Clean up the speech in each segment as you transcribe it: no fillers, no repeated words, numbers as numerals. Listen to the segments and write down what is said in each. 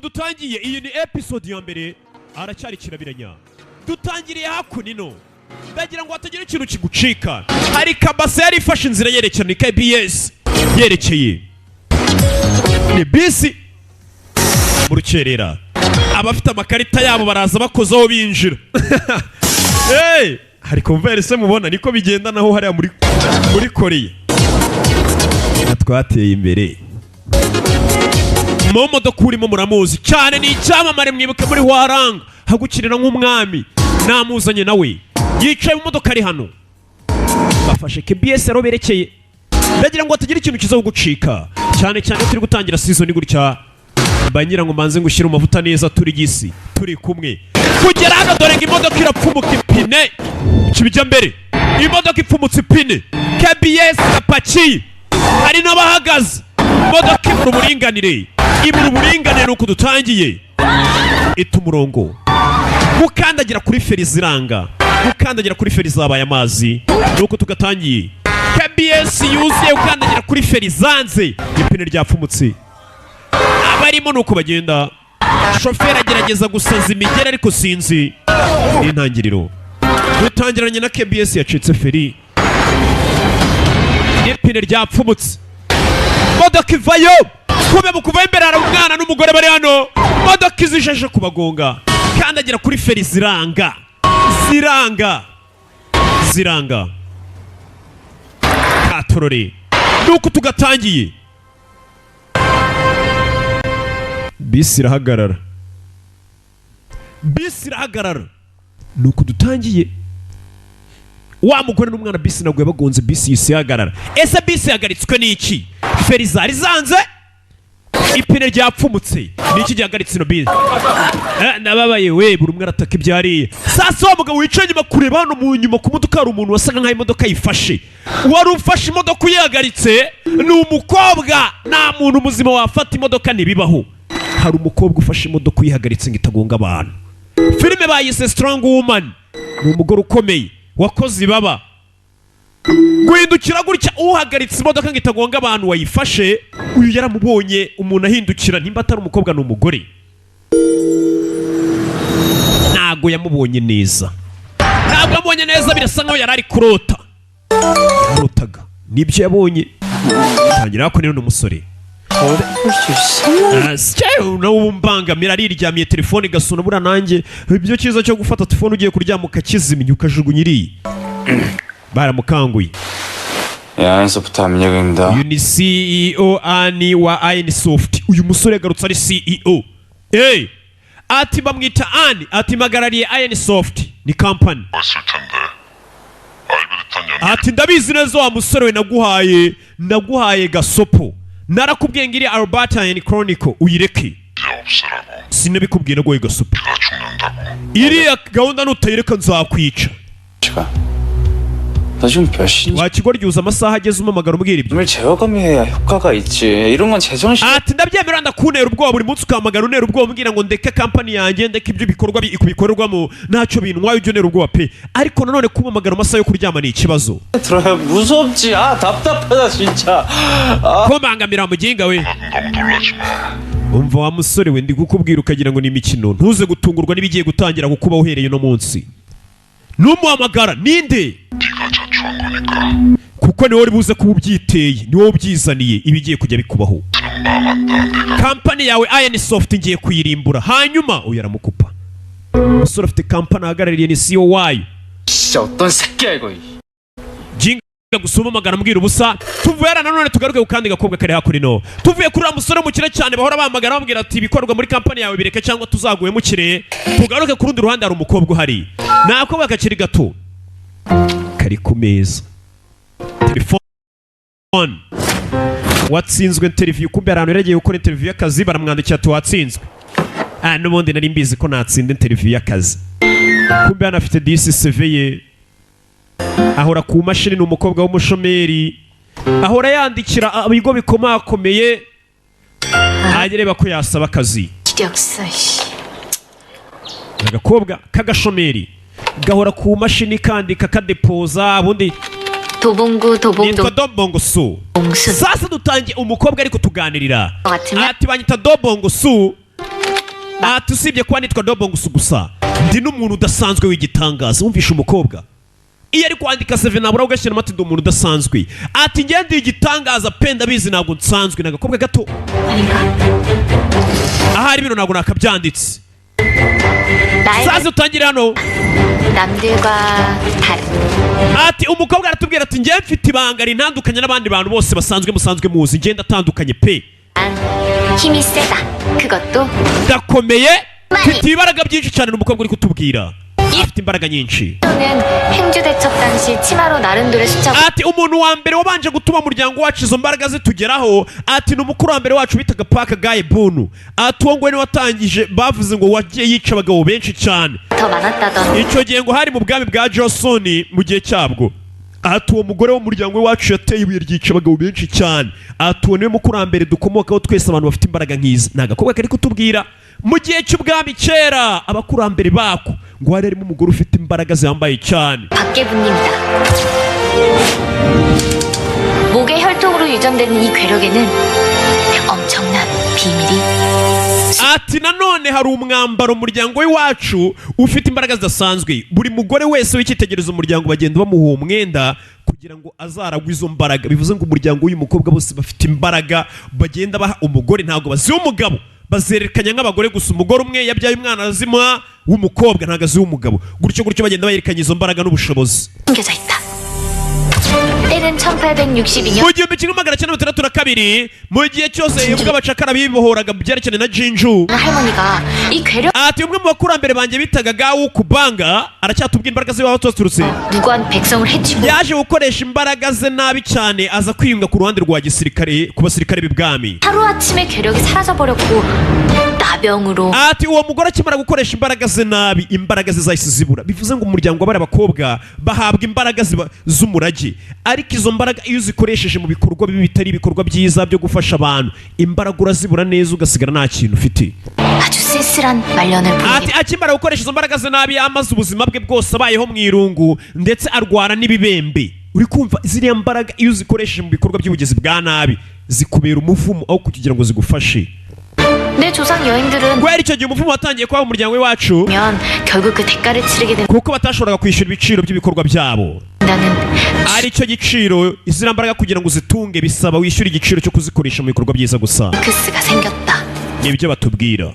dutangiye iyi ni episode ya mbere aracyari kirabiranya dutangiriye hakunino ndagira ngo hatagira ikintu kigucika hari kabase yari ifashe inzira yerekana ni KBS yerekeye ni bisi mu rukerera abafite amakarita yabo baraza bakozaho binjira hey hari converse mubona niko bigenda naho hariya muri Korea twateye imbere mu modoka urimo muramuzi cyane ni icyamamare mwibuke muri Waranga hagukirira nk'umwami namuzanye nawe yicaye mu modoka ari hano bafashe KBS aro berekeye ndagira ngo hatagira ikintu kiza gucika cyane cyane turi gutangira season gutya mbanyira ngo manze ngushyira amavuta neza turi gisi turi kumwe kugera hano dore ngo imodoka irapfumuka ipine kibijya mbere imodoka ipfumutse ipine KBS Apache hari n'abahagaze imodoka ibura uburinganire nuko dutangiye ita umurongo gukandagira kuri feri ziranga gukandagira kuri feri zabaye amazi nuko tugatangiye KBS yuzuye gukandagira kuri feri zanze ipine ryapfumutse abarimo nuko bagenda shoferi agerageza gusaza imigera ariko sinzi n'intangiriro dutangiranye na KBS yacitse feri n'ipine ryapfumutse modoka ivayo kube mu kuva imbere hari umwana n'umugore bari hano modoka izishaje kubagonga kandagira kuri feri ziranga katorore nuko tugatangiye bisi irahagarara nuko dutangiye wa mugore n'umwana bisi naguye bagonze bisi yisi hagarara ese bisi yagaritswe n'iki feri zari zanze ipine ryapfumutse niki gihagaritse no bisi nababaye we buri umwe arataka ibyariye sasa wa mugabo wicaye nyuma kureba hano mu nyuma ku modoka hari umuntu wasaga nkaho imodoka yifashe wari ufashe imodoka uyihagaritse ni umukobwa nta muntu muzima wafata imodoka ntibibaho hari umukobwa ufashe imodoka uyihagaritse ngo itagonga abantu filime bayise Strong Woman ni umugore ukomeye wakoze ibaba guhindukira gutya uhagaritse imodoka ngo itagonga abantu wayifashe uyu yaramubonye umuntu ahindukira nimba atari umukobwa n'umugore ntago yamubonye neza birasa nkaho yari ari kurotaga nibyo yabonye tangira ko rero n'umusore nawumbangamira ariryamiye telefone gasuna bura nanjye ibyo cyiza cyo gufata telefone ugiye kuryama ukakizimya ukajugunya iriya baramukanguye Soft amenya uyu ni CEO ani wa Ainisoft uyu musore yagarutse ari CEO ati bamwita ani ati magarariye Ainisoft ni company ati ndabizi neza wa musore we naguhaye gasopo narakubwiye ngiri Alberta and Chronicle uyireke sinabikubwiye naguhaye gasopo iriya gahunda nutayireka nzakwica wakigoryoza amasaha ageze umamagara umubwira ibyo ati ndabyemera ndakunera ubwoba buri munsi ukamagara unera ubwoba umbwira ngo ndeke kampani yanjye ndeke ibyo bikorwamo ntacyo bintwaye ujya unera ubwoba pe ariko nanone kumamagara amasaha yo kuryama ni ikibazo kubangamira muginga we umva wa musore we ndi kukubwira ukagira ngo ni imikino ntuze gutungurwa n'ibigiye gutangira kukuba uhereye no munsi numuhamagara ninde kuko niwe uri buze kuba ubyiteye niwe ubyizaniye ibigiye kujya bikubaho kampani yawe Ainisoft ngiye kuyirimbura hanyuma uyu aramukupa umusore afite kampani ahagarariye ni CEO wayo jinga gusoma amagana mbwira ubusa tuvuye nanone tugaruke ukandi gakobwa kare hakurino tuvuye kuri uriya musore mukire cyane bahora bamagara bambwira ati ibikorwa muri kampani yawe bireke cyangwa tuzaguye mukire tugaruke ku rundi ruhande hari umukobwa uhari nakobwa kakiri gato kari ku meza telefone watsinzwe interview kumbe arantu yaragiye gukora interview y'akazi baramwandikira ati watsinzwe n'ubundi nari mbizi ko natsinda interview y'akazi kumbe anafite DCV ye ahora ku mashini ni umukobwa w'umushomeri ahora yandikira ibigo bikomakomeye agereba ko yasaba akazi agakobwa kagashomeri gahora ku mashini kandika kadepoza ubundi nitwa Dobongo Su sasa dutangiye umukobwa ariko tuganirira ati banyita Dobongo Su ati usibye kuba nitwa Dobo gusa ndi n'umuntu udasanzwe w'igitangaza. Wumvishe umukobwa iyo ari kwandika CV nabura ugashyiramo ati ndi umuntu udasanzwe. Ati njye ndi igitangaza pe ndabizi ntabwo nsanzwe. Nagakobwa gato ahari bino ntabwo nakabyanditse. Sazi utangire hano. 남들과 다른. Ati umukobwa aratubwira ati njye mfite ibanga rintandukanye n'abandi bantu bose musanzwe muzi. Njye ndatandukanye pe. 힘이 세다. 그것도 ndakomeye mfite ibaraga byinshi cyane. N'umukobwa uri kutubwira afite imbaraga nyinshi. 저는 행주대첩 당시 치마로 나른도를 수첩. Ati umuntu wa mbere wabanje gutuma umuryango wacu izo mbaraga zitugeraho ati ni umukuru wa mbere wacu bitaga Paka Gaye Bunu. Ati uwo ngwe watangije bavuze ngo wagiye yica abagabo benshi cyane. 더 많았다던. Icyo gihe ngo hari mu bwami bwa Johnson mu gihe cyabwo. Ati uwo mugore w'umuryango wacu yateye ibuye ryica abagabo benshi cyane. Ati uwo niwe mukurambere dukomokaho twese abantu bafite imbaraga nk'izi. Ni agakobwa kari kutubwira mu gihe cy'ubwami kera abakurambere bako ngo hari harimo umugore ufite imbaraga zihambaye cyane. 박계부님이다. 목의 혈통으로 유전되는 이 괴력에는 엄청난 비밀이. Ati nanone hari umwambaro umuryango w'iwacu ufite imbaraga zidasanzwe. Buri mugore wese w'icyitegererezo umuryango bagenda bamuha uwo mwenda kugira ngo azaragwe izo mbaraga. Bivuze ngo umuryango w'uyu mukobwa bose bafite imbaraga bagenda baha umugore, ntabwo baziha umugabo. Bazerekanya nk'abagore gusa. Umugore umwe yabyaye umwana azima w'umukobwa ntabwo aziha umugabo. Gutyo bagenda bayerekanya izo mbaraga n'ubushobozi. 숨겨져 있다. 때는 1862년. mu gihumbi kimwe magana cyenda mirongo itandatu na kabiri mu gihe cyose ubwo abacakara bibohoraga byerekeranye na Jinju. 할머니가 이 괴력. Ati umwe mu bakurambere banjye bitaga Gawu Kubanga aracyatubwira imbaraga ze waba zaturutse. 무고한 백성을 해치고. Yaje gukoresha imbaraga ze nabi cyane aza kwiyunga ku ruhande rwa gisirikare ku basirikare b'ibwami. 하루아침에 괴력이 사라져버렸고 나병으로. Ati uwo mugore akimara gukoresha imbaraga ze nabi imbaraga ze zahise zibura. Bivuze ngo umuryango w'abari abakobwa bahabwa imbaraga z'umurage. Ariko izo mbaraga iyo uzikoresheje mu bikorwa bibi bitari ibikorwa byiza byo gufasha abantu imbaraga urazibura neza ugasigara nta kintu ufite. 아주 쓸쓸한 말년을 Ati 보내게. akimara gukoresha izo mbaraga ze nabi amaze ubuzima bwe bwose abayeho mu irungu ndetse arwara n'ibibembe. Uri kumva ziriya mbaraga iyo uzikoresheje mu bikorwa by'ubugizi bwa nabi zikubera umuvumo aho kugira ngo zigufashe. 내 조상 여인들은 Guhera icyo gihe umuvumo watangiye kuba mu muryango w'iwacu 면 결국 그 대가를 치르게 kuko batashobora가 kwishyura ibiciro by'ibikorwa byabo. 된다는. Ari cyo giciro izina mbaraga kugira ngo zitunge bisaba wishyura igiciro cyo kuzikoresha mu bikorwa byiza gusa. 징크스가 생겼다. Nibyo batubwira.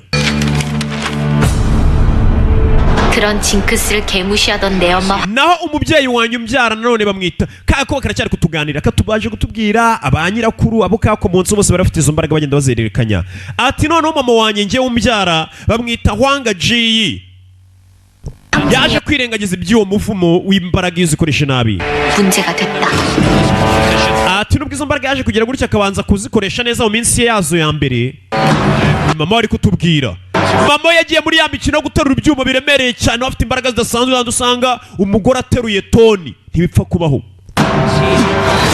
그런 징크스를 개무시하던 내 엄마. Naho umubyeyi wanyu umbyara nanone bamwita kako karacyari kutuganira katubaje kutubwira abanyirakuru abo kakomonse bose barafite izo mbaraga bagenda bazererekanya. Ati noneho mama wanjye njye umbyara bamwita Hwanga Ji. Yaje kwirengagiza iby'uwo muvumo w'imbaraga iyo uzikoresha nabi. 문제가 됐다. Ati nubwo izo mbaraga yaje kugira gutya akabanza kuzikoresha neza mu minsi yazo ya mbere. Mama wari kutubwira mama yagiye muri ya mikino yo guterura ibyuma biremereye cyane bafite imbaraga zidasanzwe kandi usanga umugore ateruye toni ntibipfa kubaho.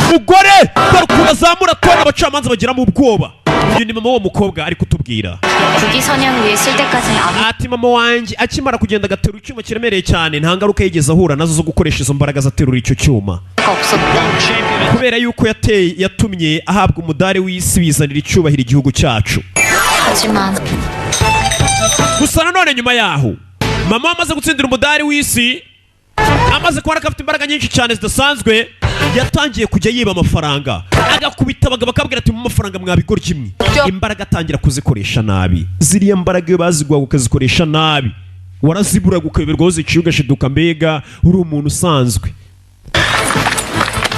Umugore barukuba azamura toni abacamanza bagiramo ubwoba. Uyu ni mama w'uwo mukobwa ari kutubwira. 국위 선양 위에 쓸 때까지는 아무. Ati mama wanjye akimara kugenda agaterura icyuma kiremereye cyane nta ngaruka yigeze ahura nazo zo gukoresha izo mbaraga aterura icyo cyuma. 없었대. Kubera yuko yatumye ahabwa umudari w'isi bizanira icyubahiro igihugu cyacu. 하지만 Gusa nanone nyuma yaho mama amaze gutsindira umudari w'isi amaze kubona ko afite imbaraga nyinshi cyane zidasanzwe yatangiye kujya yiba amafaranga agakubita abagabo akabwira ati mu mafaranga mwabigorya imwe. Imbaraga atangira kuzikoresha nabi. Ziriya mbaraga iyo bazigwaga ukazikoresha nabi waraziburaga ukayoberwaho ziciye ugashiduka mbega uri umuntu usanzwe.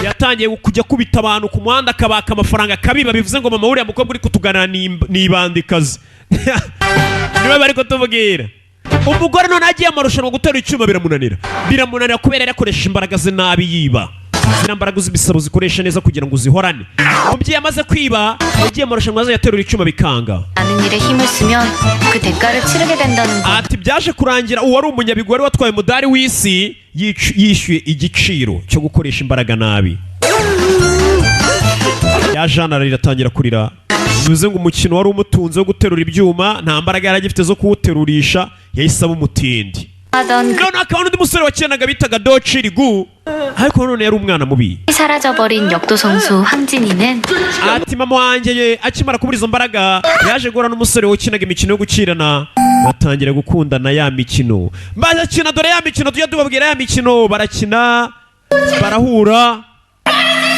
Yatangiye kujya kubita abantu ku muhanda akabaka amafaranga kabiba. Bivuze ngo mama uriya mukobwa uri kutuganira ni ibandikazi. Niwe bari kutubwira. Umugore none agiye amarushanwa gutera icyuma biramunanira kubera yarakoresha imbaraga ze nabi yiba. Zina mbaraga zibisaba zikoresha neza kugira ngo uzihorane. Umubyeyi amaze kwiba yagiye amarushanwa aza yaterura icyuma bikanga. 나는 일에 힘을 쓰면 그 대가를 치르게 된다는 거. Ati byaje kurangira uwari umunyabigwi watwaye umudari w'isi yishyuye igiciro cyo gukoresha imbaraga nabi. Ya Jana riratangira kurira. Bivuze ngo umukino wari umutunze wo guterura ibyuma nta mbaraga yari agifite zo kuwuterurisha yahise aba umutindi. none akaba n'undi musore wakinaga bitaga Dochirigu ariko none yari umwana mubi. 사라져버린 역도 선수 황진이는 ati mama wanjye akimara kubura izo mbaraga yaje guhura n'umusore wakinaga imikino yo gukirana batangira gukundana ya mikino, barakina. Dore ya mikino tujya tubabwira, ya mikino barakina barahura,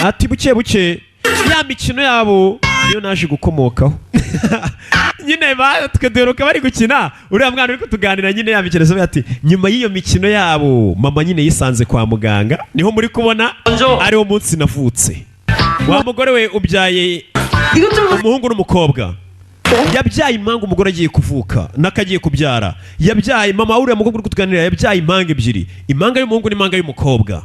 ati buke buke ya mikino yabo niyo naje gukomokaho. Nyine batwe duheruka bari gukina, uriya mwana uri kutuganira nyine ya mikino asobe ati nyuma y'iyo mikino yabo mama nyine yisanze kwa muganga, niho muri kubona ariwo munsi navutse. Wa mugore we ubyaye umuhungu n'umukobwa, yabyaye impanga umugore agiye kuvuka n'akagiye kubyara, yabyaye mama uriya mukobwa uri kutuganira yabyaye impanga ebyiri, impanga y'umuhungu n'impanga y'umukobwa.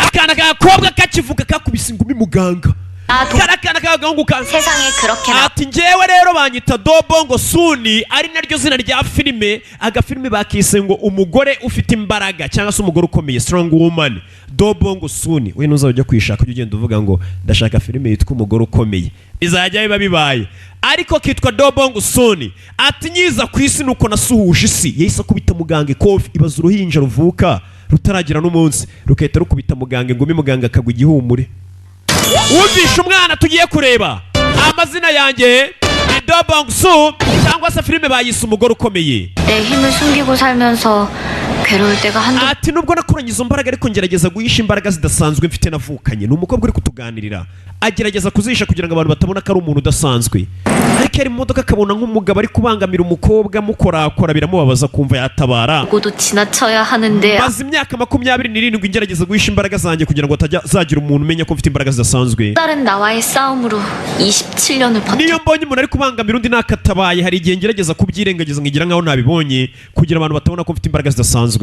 Akana k'agakobwa kakivuka kakubise ingumi muganga, karakana k'agahungu 세상에 그렇게 나 ati njyewe rero banyita Dobongo Suni, ari naryo zina rya filime. Agafilime bakise ngo umugore ufite imbaraga cyangwa se umugore ukomeye, strong woman. Dobongo Suni, we ntuzajya kwishaka ujye ugenda uvuga ngo ndashaka filime yitwa umugore ukomeye, bizajya biba bibaye. Ariko kitwa Dobongo Suni. Ati nyiza ku isi nuko nasuhuje isi, yahise akubita muganga ikofi. Ibaza uruhinja ruvuka rutaragira n'umunsi rukahita rukubita muganga ingumi, muganga akagwa igihumure. Wumvisha umwana tugiye kureba, amazina yanjye ni Dobongo Su, cyangwa se filime bayise umugore ukomeye. 내 힘을 숨기고 살면서 괴로울 때가 한두 Ati nubwo nakuranye izo mbaraga ariko ngerageza guhisha imbaraga zidasanzwe mfite navukanye. Ni umukobwa uri kutuganirira, agerageza kuzihisha kugira ngo abantu batabona ko ari umuntu udasanzwe. Ariko ari mu modoka akabona nk'umugabo ari kubangamira umukobwa mukorakora, biramubabaza kumva yatabara. 고도 지나쳐야 하는데 Maze imyaka 27 ngerageza guhisha imbaraga zanjye kugira ngo atazagira umuntu umenya ko mfite imbaraga zidasanzwe. 다른 나와의 싸움으로 27년을 Niyo 버텼. mbonye umuntu ari kubangamira undi nakatabaye, hari igihe ngerageza kubyirengagiza nkigira nkaho nabibonye kugira abantu batabona ko mfite imbaraga zidasanzwe.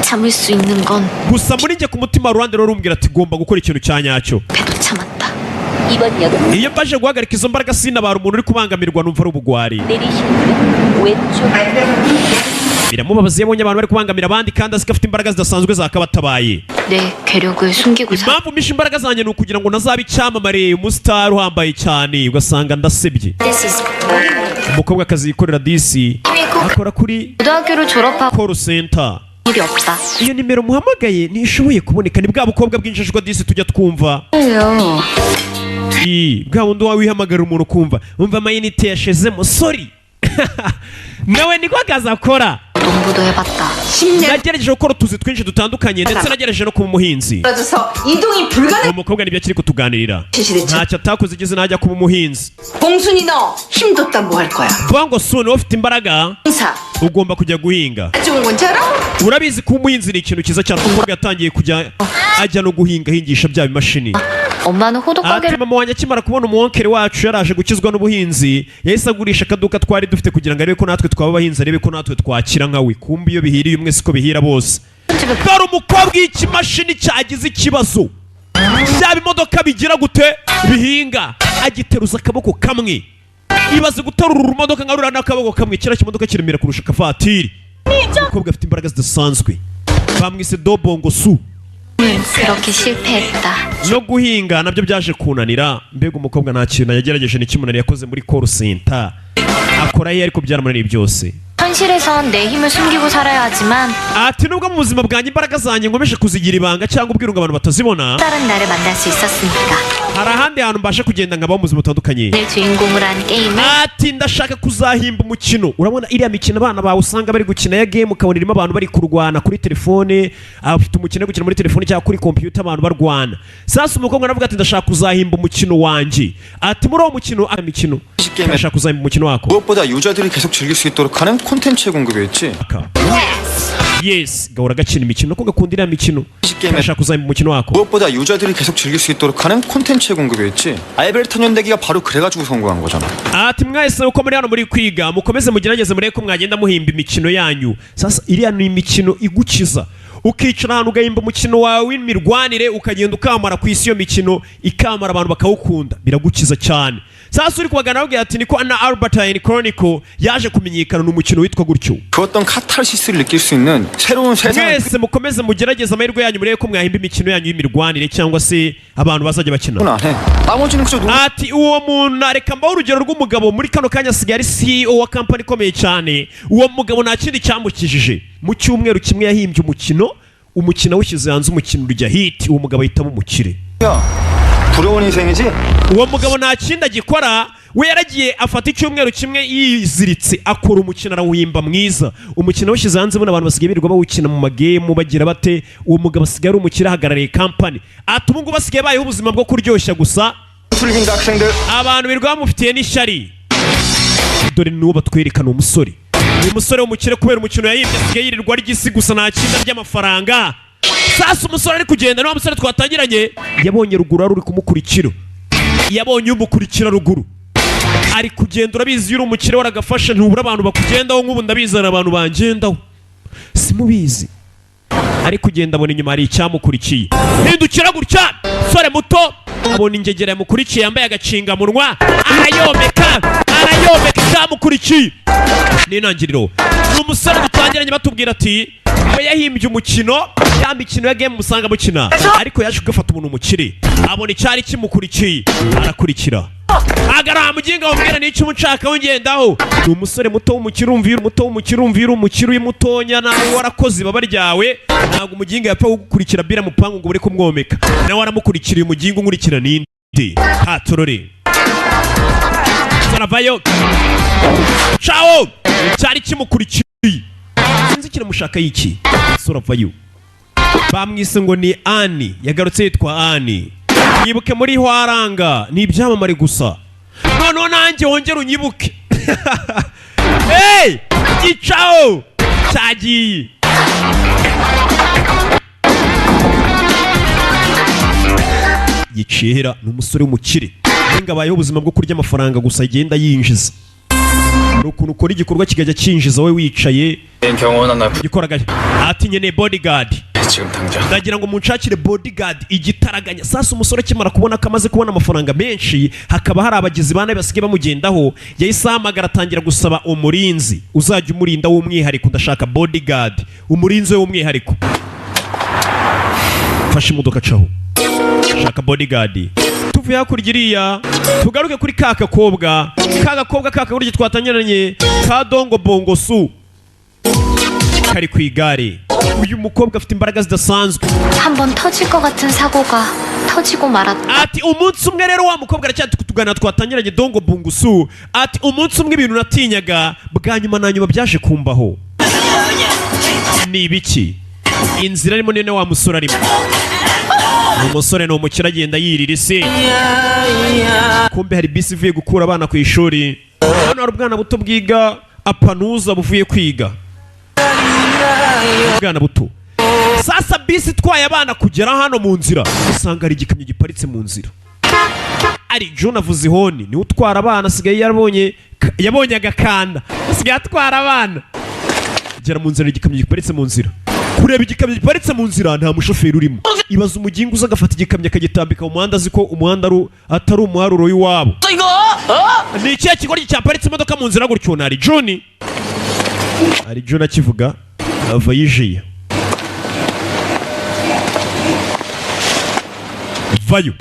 참을 수 있는 건 Gusa muri njye ku mutima ruhande rero rumbwira ati gomba gukora ikintu cya nyacyo. 배도 참았다. 이번 역은 Iyo mbaje guhagarika izo mbaraga sinabara umuntu uri kubangamirwa numva ari ubugwari. 내리시는 왼쪽 Biramubabaza iyo abonye abantu bari kubangamira abandi kandi azi ko afite imbaraga zidasanzwe zakabatabaye. 내 괴력을 숨기고 살 Impamvu misha imbaraga zanjye ni ukugira ngo nazabe icyamamare, umusitari uhambaye cyane, ugasanga ndasebye. This is Umukobwa akazi yikorera disi akora kuri 고등학교를 졸업하고 call center. 일이 없다. Iyo nimero muhamagaye ntishoboye kuboneka, ni bwa bukobwa bw'injajwa disi tujya twumva. Bwa wundi wawe wihamagara umuntu ukumva umva amayinite yashezemo, sorry. Nawe niko akazi akora. 농부도 해봤다. 10년 Nagerageje gukora utuzi twinshi dutandukanye ndetse nagerageje no kuba umuhinzi. 떨어져서 이동이 불가능. Uwo mukobwa nibyo akiri kutuganirira, ntacyo atakoze igeze najya kuba umuhinzi. 봉순이 너 힘뒀다 뭐 할 거야? Bongo Suni ufite imbaraga 공사 ugomba kujya guhinga. 좋은 건 줄 알아? Urabizi ko umuhinzi ni ikintu cyiza cyane. Umukobwa yatangiye kujya ajya no guhinga, ahingisha bya bimashini. 엄마는 Ati 호두가게를 mama wanjye akimara kubona umuwonkere wacu yaraje gukizwa n'ubuhinzi, yahise agurisha akaduka twari dufite kugira ngo arebe ko natwe twaba abahinzi, arebe ko natwe twakira nkawe. Kumbi iyo bihiriye umwe siko bihira bose. 집에 Dore umukobwa ikimashini cyagize ikibazo, byaba imodoka bigira gute bihinga, agiteruza akaboko kamwe. Ibaze guterura urumodoka nka ruriya n'akaboko kamwe, kiriya kimodoka kiremera kurusha akavatiri. Umukobwa afite imbaraga zidasanzwe, bamwise Dobongo Su. 그렇게 실패했다. No guhinga nabyo byaje kunanira. Mbega umukobwa nta kintu yagerageje n'ikimunani yakoze muri call center, akora ye ariko byaramunaniye byose. 현실에선 내 힘을 숨기고 살아야 하지만 Ati nubwo mu buzima bwanjye imbaraga zanjye nkomeje kuzigira ibanga cyangwa ubwira ngo abantu batazibona, 다른 나를 만날 수 있었으니까 hari ahandi hantu mbasha kugenda nkabaho mu buzima butandukanye. 내 주인공으로 한 게임을 Ati ndashaka kuzahimba umukino. Urabona iriya mikino abana bawe usanga bari gukina ya game, ukabona irimo abantu bari kurwana kuri telefone, afite umukino wo gukina muri telefone cyangwa kuri computer abantu barwana. Sasa umukobwa aravuga ati ndashaka kuzahimba umukino wanjye. Ati muri uwo mukino mikino ndashaka kuzahimba umukino wako. 무엇보다 유저들이 계속 즐길 수 있도록 하는 콘텐츠의 공급이었지. Yes, gahora gakina imikino ko gakunda iriya mikino. Ndashaka kuzahimba umukino wako. 무엇보다 유저들이 계속 즐길 수 있도록 하는 콘텐츠의 공급이었지. 알베르타 연대기가 바로 그래가지고 성공한 거잖아. Ati mwese uko muri hano muri kwiga mukomeze mugerageze murebe ko mwagenda muhimba imikino yanyu. Sasa iriya ni imikino igukiza, ukicara ahantu ugahimba umukino wawe w'imirwanire, ukagenda ukamara ku isi iyo mikino ikamara abantu bakawukunda, biragukiza cyane. Sasa uri kubagana babwira ati niko na Albert Einstein Chronicle yaje kumenyekana n'umukino witwa gutyo. 그 어떤 카타르시스를 느낄 수 있는 새로운 세상을 Mwese mukomeze mugerageze amahirwe yanyu murebe ko mwahimba imikino yanyu y'imirwanire cyangwa se abantu bazajya bakina. 안 해. 나머지는 그저 Ati uwo muntu areka mbaho urugero rw'umugabo muri kano kanya asigaye ari CEO wa kampani ikomeye cyane. Uwo mugabo nta kindi cyamukijije, mu cyumweru kimwe yahimbye umukino awushyize hanze, umukino urya hit, uwo mugabo ahitamo umukire. 부러운 인생이지. Uwo mugabo nta kindi agikora, we yaragiye afata icyumweru kimwe yiziritse akora umukino arawuhimba mwiza. Umukino washyize hanze buno abantu basigaye birirwa bawukina mu magemu bagira bate. Uwo mugabo asigaye ari umukire ahagarariye kampani. Ati ubu ngubu basigaye bayeho ubuzima bwo kuryoshya gusa. Abantu birirwa bamufitiye n'ishyari. Dore n'uwo batwerekana umusore. Uyu musore w'umukire kubera umukino yahimbye asigaye yirirwa ry'isi gusa nta kinda ry'amafaranga. Sasa umusore ari kugenda n'uwo musore twatangiranye yabonye ruguru ari kumukurikira. Yabonye umukurikira ruguru. Ari kugenda urabizi yuri umukire waragafasha ntubura abantu bakugendaho nk'ubu ndabizana abantu bangendaho. Simubizi. Ari kugenda abona inyuma hari icyamukurikiye. Hindukira gutya. Sore muto abona ingegera yamukurikiye yambaye agacingamunwa arayomeka icyamukurikiye. N'intangiriro ni umusore dutangiranye batubwira ati we yahimbye umukino ya mikino ya game musanga mukina ariko yaje kugafata umuntu umukire abona icyari kimukurikiye arakurikira agara muginga wambwira n'icyo umucaka wongendaho. Ni umusore muto w'umukire umvira umukire w'imutonya nawe warakoze baba ryawe ntabwo umuginga yapfa gukurikira bira mupangu ngo ure kumwomeka nawe waramukurikira umuginga unkurikira ninde hatorore saravayo ciao cyari kimukurikiye sinzi kiramushaka yiki saravayo bamwise ngo ni Ani yagarutse yitwa Ani. Nyibuke muri Hwaranga ni ibyamamare gusa noneho nanjye wongera unyibuke. Hey icao cyagiye yicira ni umusore w'umukire ngabayeho ubuzima bwo kurya amafaranga gusa agenda yinjiza. Ukuntu ukora igikorwa kigajya cyinjiza we wicaye gikoraga ati nyene bodyguard ndagira ngo munshakire bodyguard igitaraganya. Sasa umusore akimara kubona ko amaze kubona amafaranga menshi hakaba hari abagizi bane basigaye bamugendaho yahise ahamagara atangira gusaba umurinzi uzajya umurinda w'umwihariko. Ndashaka bodyguard umurinzi w'umwihariko. Fasha imodoka caho shaka bodyguard. Tuvuye hakurya iriya tugaruke kuri kakakobwa kakagurye twatangiranye ka Dongo Bongo Su kari ku igare. Uyu mukobwa afite imbaraga zidasanzwe. 한번 터질 것 같은 사고가 터지고 말았다. Ati umunsi umwe rero wa mukobwa aracyatugana twatangiranye Dongo Bongo Su. Ati umunsi umwe ibintu natinyaga bwa nyuma na nyuma byaje kumbaho. Ni ibiki? Inzira arimo nene wa musore arimo. Umusore no umukira agenda yirira isi. Kumbe hari bisi ivuye gukura abana ku ishuri. Hano hari ubwana buto bwiga apanuza buvuye kwiga. Ubwana buto. Sasa bisi twaye abana kugera hano mu nzira usanga hari igikamyo giparitse mu nzira. Ari John avuze ihoni ni utwara abana asigaye yabonye agakanda asigaye atwara abana. Gera mu nzira igikamyo giparitse mu nzira. Kureba igikamyo giparitse mu nzira nta mushoferi urimo. Ibaza umugingo uza agafata igikamyo akagitambika mu muhanda azi ko umuhanda atari umuharuro w'iwabo. Ni ikihe kigoryi cyaparitse imodoka mu nzira gutyo? Ari John akivuga ava yijiye. Vayo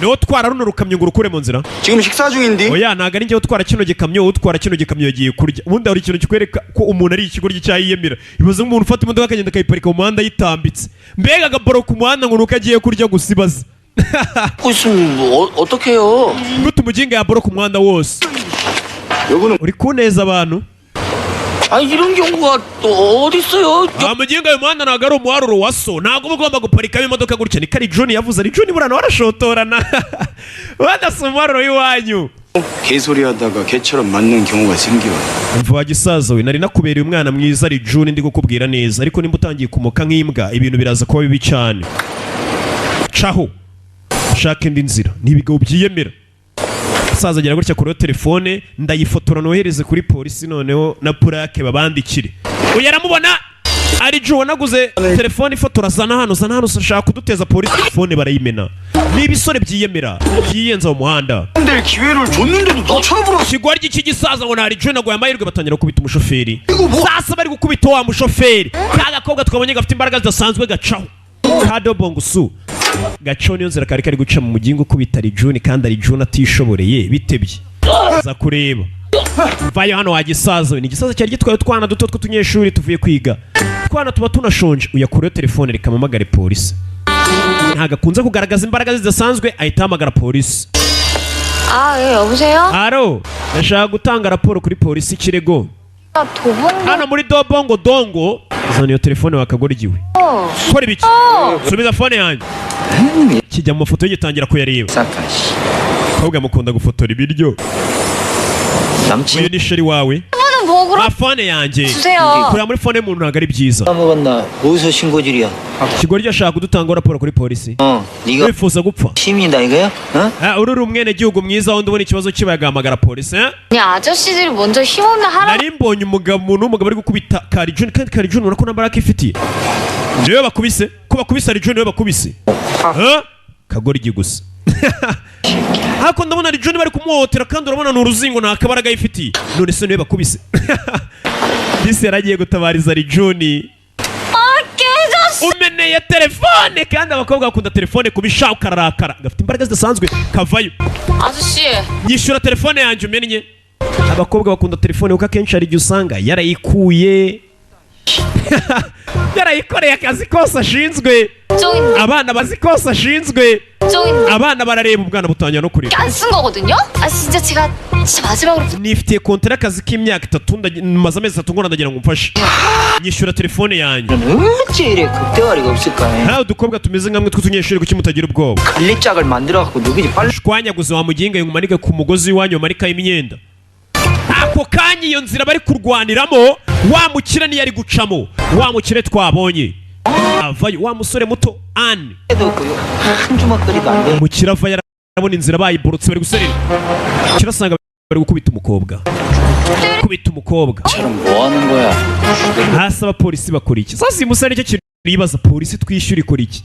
niwo utwara runo rukamyo ngo urukure mu nzira. 지금 식사 중인데. Oya ntago ari njye utwara kino gikamyo utwara kino gikamyo yagiye kurya. Ubundi hari ikintu kikwereka ko umuntu ari ikigoryi cyayiyemera. Ibaze nk'umuntu ufata imodoka akagenda akayiparika mu muhanda yitambitse mbega agaboro ku muhanda ngo nuko agiye kurya gusa ibaze. 어떡해요? Gute umuginga yaboro ku muhanda wose uri kuneza abantu. 아니 이런 경우가 또 어디 있어요? Umuginga uyu muhanda ntago ari umuharuro wa so ntago ugomba guparikamo imodoka gutya. Ni kari John yavuze ari John burana warashotorana wadasa umuharuro w'iwanyu. 개소리 하다가 개처럼 맞는 경우가 생겨. Mva gisaza we nari nakubereye umwana mwiza ari John ndi kukubwira neza ariko nimba utangiye kumoka nk'imbwa ibintu biraza kuba bibi cyane. Caho shaka indi nzira nibigabo byiyemera. Saza agera gutya kuri telefone ndayifotora nohereze kuri polisi noneho na plaque babandikire. Uyaramubona ari John wanaguze telefone ifotora zana hano ushaka kuduteza polisi telefone barayimena. N'ibisore byiyemera byiyenza mu muhanda. nder 기회를 줬는데도 너처럼 Kigoryi cy'igisaza ngo nari John agwaye amahirwe batangira kubita umushoferi. Sasa bari gukubita wa mushoferi kagakobwa twabonye gafite imbaraga zidasanzwe gacaho Kado Bongo Su. Gaco niyo nzira kari guca mu mugingo kubita ari John kandi ari John atishoboreye bitebye. Za kureba. Vayo hano wagisaza ni gisaza cyari gitwaye utwana duto tw'utunyeshuri tuvuye kwiga. Twana tuba tunashonje uyakureyo telefone rikamamagara polisi. Ntago akunze kugaragaza imbaraga zidasanzwe ahita hamagara polisi. 아, 예, 여보세요? aro ndashaka gutanga raporo kuri polisi ikirego 도봉도. hano muri dobongo dongo zana iyo telefone wakagoryiwe kora ibiki subiza fone yanjye kijya mu mafoto yigitangira kuyareba 싹가 씨. kobwa mukunda gufotora ibiryo 남친 uyu ni sheri wawe 이거는 뭐 그럼 fone yanjye 주세요. kureba muri fone y'umuntu ntabwo ari byiza 먹었나? 어디서 신고질이야? ikigoryi ashaka kudutangaho raporo kuri polisi 네가 wifuza gupfa 시민이다 이거야? 어? uri umwenegihugu mwiza wundi ubona ikibazo kibaye agahamagara polisi 아니 아저씨들이 먼저 힘없는 하라. nari mbonye umuntu w'umugabo ari gukubita karijuni kandi karijuni urabona ko nta mbaraga ifitiye niwe bakubise ko bakubise arijuni niwe bakubise kagoryi gusa hako ndabona arijuni bari kumuhotera kandi urabona ni uruzingo nta kabaraga yifitiye none se niwe bakubise disi yaragiye gutabariza arijuni umeneye telefone kandi abakobwa bakunda telefone kubisha ukararakara gafite imbaraga zidasanzwe kavayo 아저씨. nyishyura telefone yanjye umennye abakobwa bakunda telefone kuko akenshi hari igihe usanga yarayikuye yarayikoreye akazi kose ashinzwe 쫑 abana bazi kose ashinzwe 쫑 abana barareba ubwana butangira no kureba 안쓴 거거든요? 아 진짜 제가 진짜 마지막으로 nifitiye konti y'akazi k'imyaka 3 maze amezi 3 ngora ndagira ngo umfashe nyishyura telefone yanjye 어째 이래 극대화리가 없을까? nawe udukobwa tumeze nkamwe tw'utunyeshuri kuki mutagira ubwoba 관리짝을 만들어갖고 누구지 빨리 shwanyaguze wa muginga ngumanike ku mugozi w'iwanyu wamarikaho imyenda ako kanya iyo nzira bari kurwaniramo wa mukire niyo ari gucamo wa mukire twabonye avayo wa musore muto Anne 해도 한 주먹거리도 안 돼. umukire ava yarabona inzira bayiborotse bari guserera kirasanga bari gukubita umukobwa kubita umukobwa 저럼 뭐 하는 거야? hasi abapolisi bakora iki sasa uyu musore nicyo kintu yibaza polisi twishyura ikora iki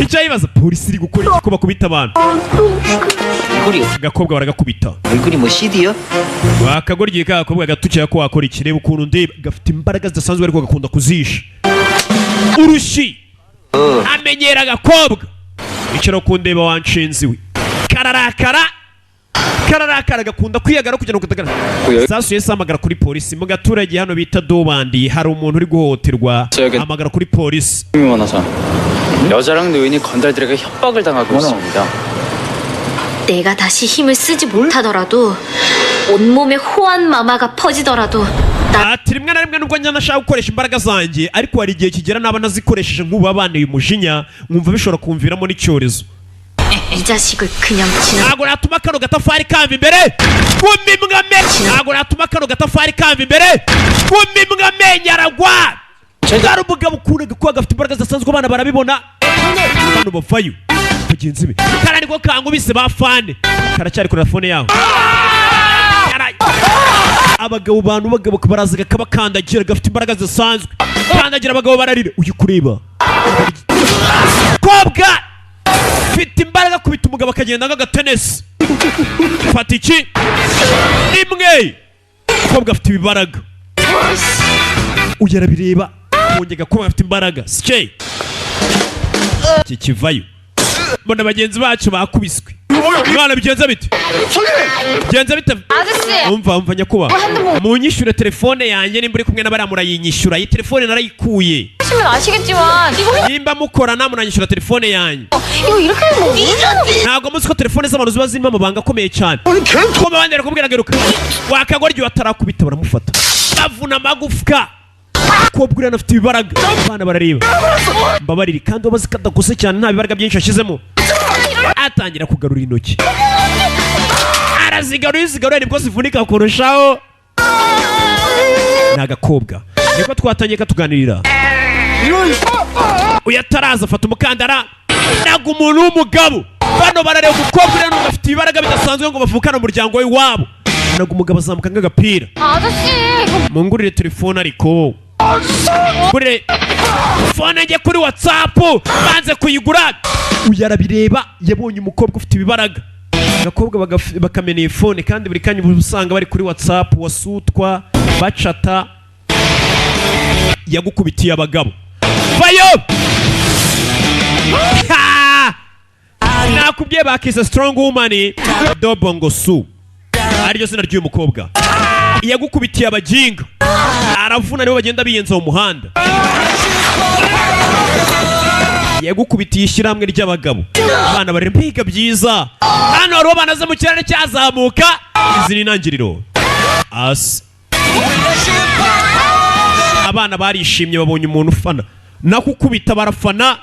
icyo yibaza polisi iri gukora iki ko bakubita abantu 얼굴이 agakobwa baragakubita 얼굴이 뭐 CD야? wakagoryiye ka gakobwa gatukira ko wakora iki reba ukuntu ndeba gafite imbaraga zidasanzwe ariko gakunda kuzisha urushi amenyera agakobwa icara ku ndeba wanshinzi we kararakara gakunda kwiyagara kugira ngo kutagaragara sasu yese amagara kuri polisi mu gaturage hano bita dobandi hari umuntu uri guhohoterwa amagara kuri polisi 힘이 많아서 여자랑 노인이 건달들에게 협박을 당하고 있습니다. 내가 다시 힘을 쓰지 못하더라도 온몸에 호환 마마가 퍼지더라도 나 ati rimwe na rimwe nubwo njya nashaka gukoresha imbaraga zanjye ariko hari igihe kigera naba nazikoresheje nk'ubu abanteye umujinya nkumva bishobora kumviramo n'icyorezo 이 자식을 그냥 지나 ntabwo natuma kano gatafari kamva imbere kumimwa amenyo ntabwo natuma kano gatafari kamva imbere kumimwa amenyo aragwa hari umugabo ukunda ko gafite imbaraga zidasanzwe abana barabibona hano bavayo bagenzi be kara niko kankubise ba fane karacyari kuri telefone yaho abagabo bagabo barazaga kabakandagira gafite imbaraga zidasanzwe kandagira abagabo bararira uyu kureba kobwa fite imbaraga kubita umugabo akagenda nk'agatenesi fata iki imwe kobwa afite ibibaraga uyu arabireba wongega ko afite imbaraga sikeye iki kivayo mbona bagenzi bacu bakubiswe mwana bigenza bite bigenza bite 아저씨 umva nyakuba munyishyure telefone yanjye nimba uri kumwe n'abariya murayinyishyura iyi telefone narayikuye 하시면 아시겠지만 이거 nimba mukorana munanyishyura telefone yanjye 이거 이렇게 하면 뭐 ntabwo muzi ko telefone z'abantu ziba zirimo amabanga akomeye cyane ko abandi barakubwira ngo iruka wakagoryi batarakubita baramufata bavuna amagufwa kobwa uriya afite ibibaraga abana barareba mbabarire kandi wabazi ko adakose cyane nta bibaraga byinshi ashyizemo atangira kugarura intoki arazigarura nibwo zivunika kurushaho ni agakobwa niko twatangiye katuganirira uyu ataraza afata umukandara ntabwo umuntu w'umugabo bano barareba umukobwa uriya nubwo afite ibibaraga bidasanzwe ngo bavukane umuryango w'iwabo ntabwo umugabo azamuka nk'agapira 아저씨 이거 mungurire telefone ariko ngurire fone njye kuri whatsapp banze kuyigura uyu arabireba yabonye umukobwa ufite ibibaraga agakobwa bakameneye fone kandi buri kanya usanga bari kuri whatsapp wasutwa bacata yagukubitiye abagabo vayo nakubwiye bakise strong woman dobongo su ariryo zina ry'uyu mukobwa yagukubitiye abajinga aravuna nibo bagenda biyenza mu muhanda yagukubitiye ishyirahamwe ry'abagabo. Abana bari mpiga byiza. Hano hari banaze mu kirere cyazamuka. Izi ni intangiriro. Abana barishimye babonye umuntu ufana. Nakukubita barafana.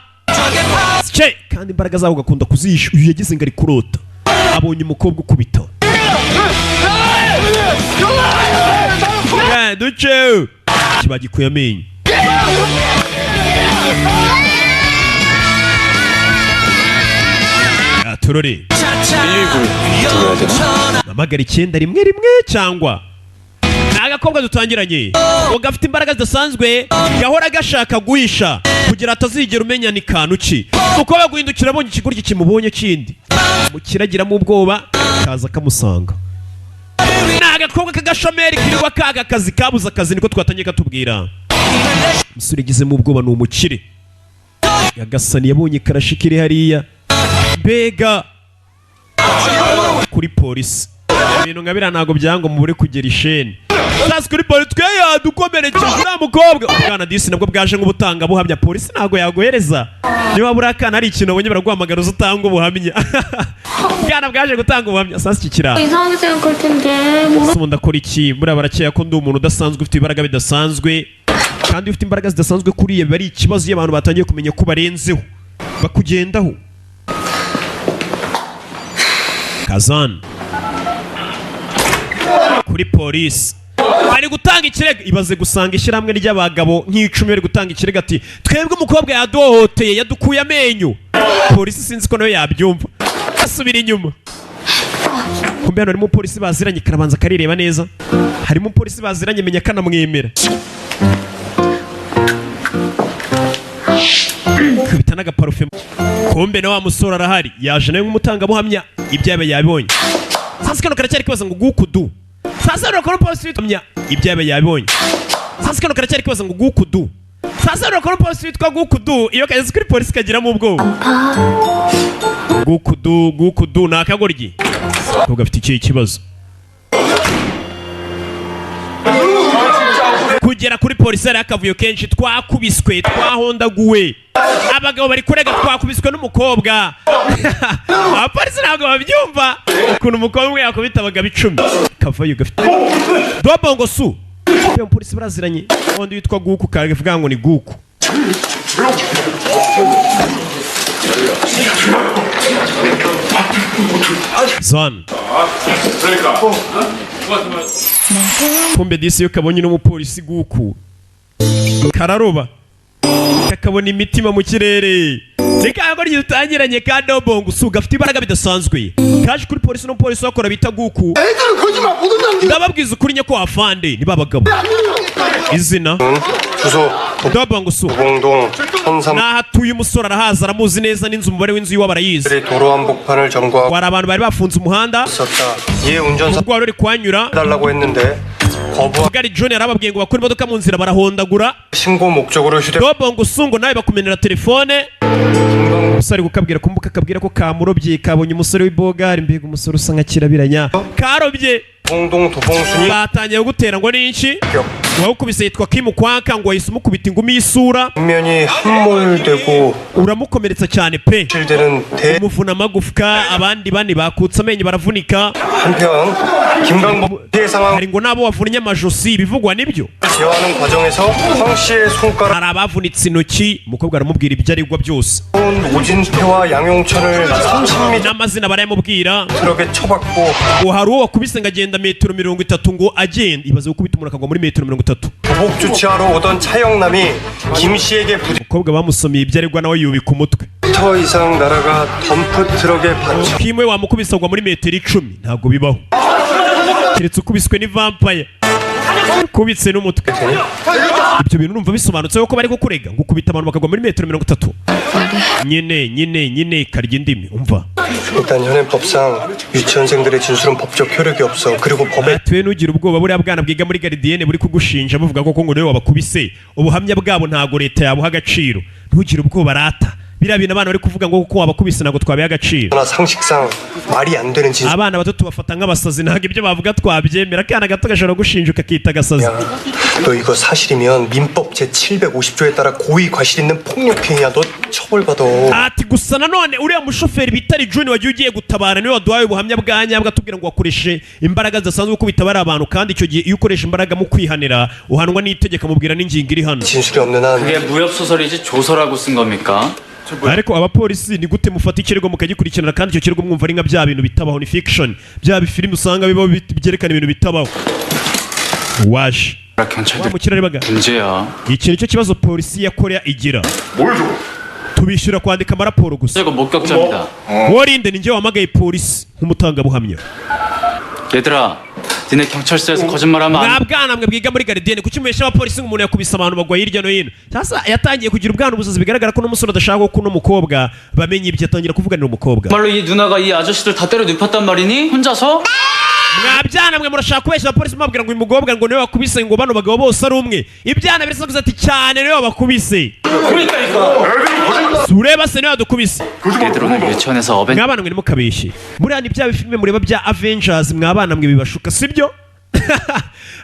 Kandi imbaraga zabo gakunda kuzisha. Uyu yagize ngo ari kurota. Abonye umukobwa ukubita. Duce kibagikuye amenyo. Turore mamagara 911 cyangwa agakobwa dutangiranye ngo gafite imbaraga zidasanzwe gahora gashaka guhisha kugira atazigera umenya ni kantu ki uko baguhindukira abonye ikiguryi kimubonye kindi mukiragiramo ubwoba kaza kamusanga. Agakobwa kagashomeri kirirwa kaga akazi kabuza akazi niko twatangiye katubwira. Umusore gizemo ubwoba ni umukire yagasani yabonye karashikiri hariya mbega kuri polisi ibintu nka biriya ntabwo byango mubure kugera isheni. Sasa kuri polisi twe yadukomerekeje uriya mukobwa ubwana disi nabwo bwaje nk'ubutanga buhamya. Polisi ntabwo yagohereza niba buriya kana hari ikintu abonye baraguhamagara uzatanga ubuhamya. Bwana bwaje gutanga ubuhamya. Sasa iki kiraro 이상하게 생각할 텐데 뭐 umuntu akora iki buriya barakeka ko ndi umuntu udasanzwe ufite ibaraga bidasanzwe kandi ufite imbaraga zidasanzwe kuri iyo bari ikibazo iyo abantu batangiye kumenya ko barenzeho bakugendaho. Kazan kuri polisi bari gutanga ikirego. Ibaze gusanga ishyirahamwe ry'abagabo nk'icumi bari gutanga ikirego ati twebwe umukobwa yaduhohoteye yadukuye amenyo. Polisi sinzi ko nayo yabyumva asubira inyuma. Kumbe hano harimo polisi baziranye karabanza karireba neza. Harimo polisi baziranye menya kanamwemera. Kubita n'agaparufe. Kumbe na wa musore arahari yaje nawe nk'umutangabuhamya ibyabe yabibonye. Sasa kano karacyari kibaza ngo gukudu. Sasa rero polisi bitamya ibyabe yabibonye. Sasa kano karacyari kibaza ngo gukudu. Sasa rero polisi bitwa gukudu iyo kageze kuri polisi kagiramo ubwoba. Gukudu nakagoryi. Ko gafite iki kibazo. Kugera kuri polisi ari akavuyo kenshi twakubiswe twahondaguwe. Abagabo bari kurega twakubiswe n'umukobwa. Abapolisi ntabwo babyumva ukuntu umukobwa yakubita abagabo 10 kavayo gafite dobongo su. Iyo polisi baraziranye undi witwa Guku kavuga ngo ni Guku. Zan kumbe disi yo kabonye n'umupolisi Guku kararoba kakabona imitima mu kirere zikago ryutangiranye ka dobongo su gafite ibaraga bidasanzwe kaje kuri polisi n'umupolisi wakora bita Guku. Ndababwiza ukuri nyako afande ni babagabo izina dobongo su nahatuye umusore arahaza aramuzi neza n'inzu umubare w'inzu yiwe barayizi. 도로 한복판을 점거하고 wari abantu bari bafunze umuhanda 있었다. 이에 운전사 ubwo wari kwanyura 달라고 했는데 거부한 Gari John yarababwiye ngo bakora imodoka mu nzira barahondagura. 신고 목적으로 Dobongo sungo nawe bakumenera telefone. Umusore gukabwira kumbuka kabwira ko kamurobye kabonye umusore w'ibogari mbega umusore usa nka kirabiranya karobye. 공동 도봉순이 Batangiye gutera ngo n'iki wawukubise yitwa Kim Kwanka ngo yahise umukubita ingumi y'isura 면이 함몰되고 uramukomeretsa cyane pe 실되는 대 umuvuna amagufwa abandi bane bakutse amenyo baravunika. 한편 김강복 피해 상황 Hari ngo nabo wavunnye amajosi bivugwa nibyo. 제어하는 과정에서 황 씨의 손가락 Hari abavunitse intoki umukobwa aramubwira ibyo arigwa byose 오진태와 양용천을 30m n'amazina barayamubwira 트럭에 쳐박고 ngo hari uwo wakubise ngo agenda metero 30 ngo agenda. Ibaze gukubita umuntu akagwa muri metero 30. 보복 조치하러 오던 차영남이 김 씨에게 umukobwa bamusomeye ibyo aregwa nawe yubika umutwe. 9m 이상 날아가 덤프 트럭에 받쳐 kimwe wamukubise agwa muri metero 10 ntabwo bibaho keretse ukubiswe ni vampire kubitse n'umutwe. Ibyo bintu numva bisobanutse ko bari kukurega ngo ukubita abantu bakagwa muri metero 30. nyine karya indimi umva. 일단 현행법상 유치원생들의 진술은 법적 효력이 없어. 그리고 법에 twe nugira ubwoba buriya bwana bwiga muri Gardienne buri kugushinja buvuga ko ngo niwe wabakubise ubuhamya bwabo ntago leta yabuha agaciro. Ntugire ubwoba rata biriya bintu abana bari kuvuga ngo kuko wabakubise ntabwo twabiha agaciro. 나 상식상 말이 안 되는 진술. abana bato tubafata nk'abasazi ntabwo ibyo bavuga twabyemera. akana gato gashobora gushinjuka akita agasazi. 너 이거 사실이면 민법 제 750조에 따라 고의 과실 있는 폭력행위야. 너 처벌받아. ati gusa nanone uriya mushoferi bitari June wagiye ugiye gutabara niwe waduhaye ubuhamya bwa nyabwo atubwira ngo wakoreshe imbaraga zidasanzwe gukubita bari abantu, kandi icyo gihe iyo ukoresha imbaraga mu kwihanira uhanwa n'itegeko mubwira n'ingingo iri hano. 진술이 없는 한 그게 무협 소설이지 조서라고 쓴 겁니까? ariko abapolisi ni gute mufata ikirego mukagikurikirana kandi icyo kirego mwumva ari nka bya bintu bitabaho, ni fiction, bya bifilimi usanga bibaho byerekana ibintu bitabaho. waje 경찰들 wamukira rebaga 문제야. iki nicyo kibazo polisi ya Korea igira. tubishyura kwandika amaraporo gusa. 이거 목격자입니다. warinde ni njye wamagaye polisi nk'umutangabuhamya. 얘들아, 니네 경찰서에서 거짓말하면 안. mwabwana mwe bwiga muri Gardienne kuki mubesha abapolisi ngo umuntu yakubise abantu bagwa hirya no hino. sasa yatangiye kugira ubwana ubusazi bigaragara ko n'umusore adashaka ko n'umukobwa bamenye ibyo, atangira kuvuganira umukobwa. 정말로 이 누나가 이 아저씨들 다 때려 눕혔단 말이니? 혼자서? mwabyana mwe murashaka kubeshya abapolisi mubabwira ngo uyu mukobwa ngo niwe wakubise ngo bano bagabo bose ari umwe. ibyana birasakuza ati cyane niwe wabakubise. sureba se niwe wadukubise. 얘들 오늘 유치원에서 어벤 mwabana mwe ntimukabeshye. buriya ni bya bifilime mureba bya Avengers, mwabana mwe bibashuka sibyo?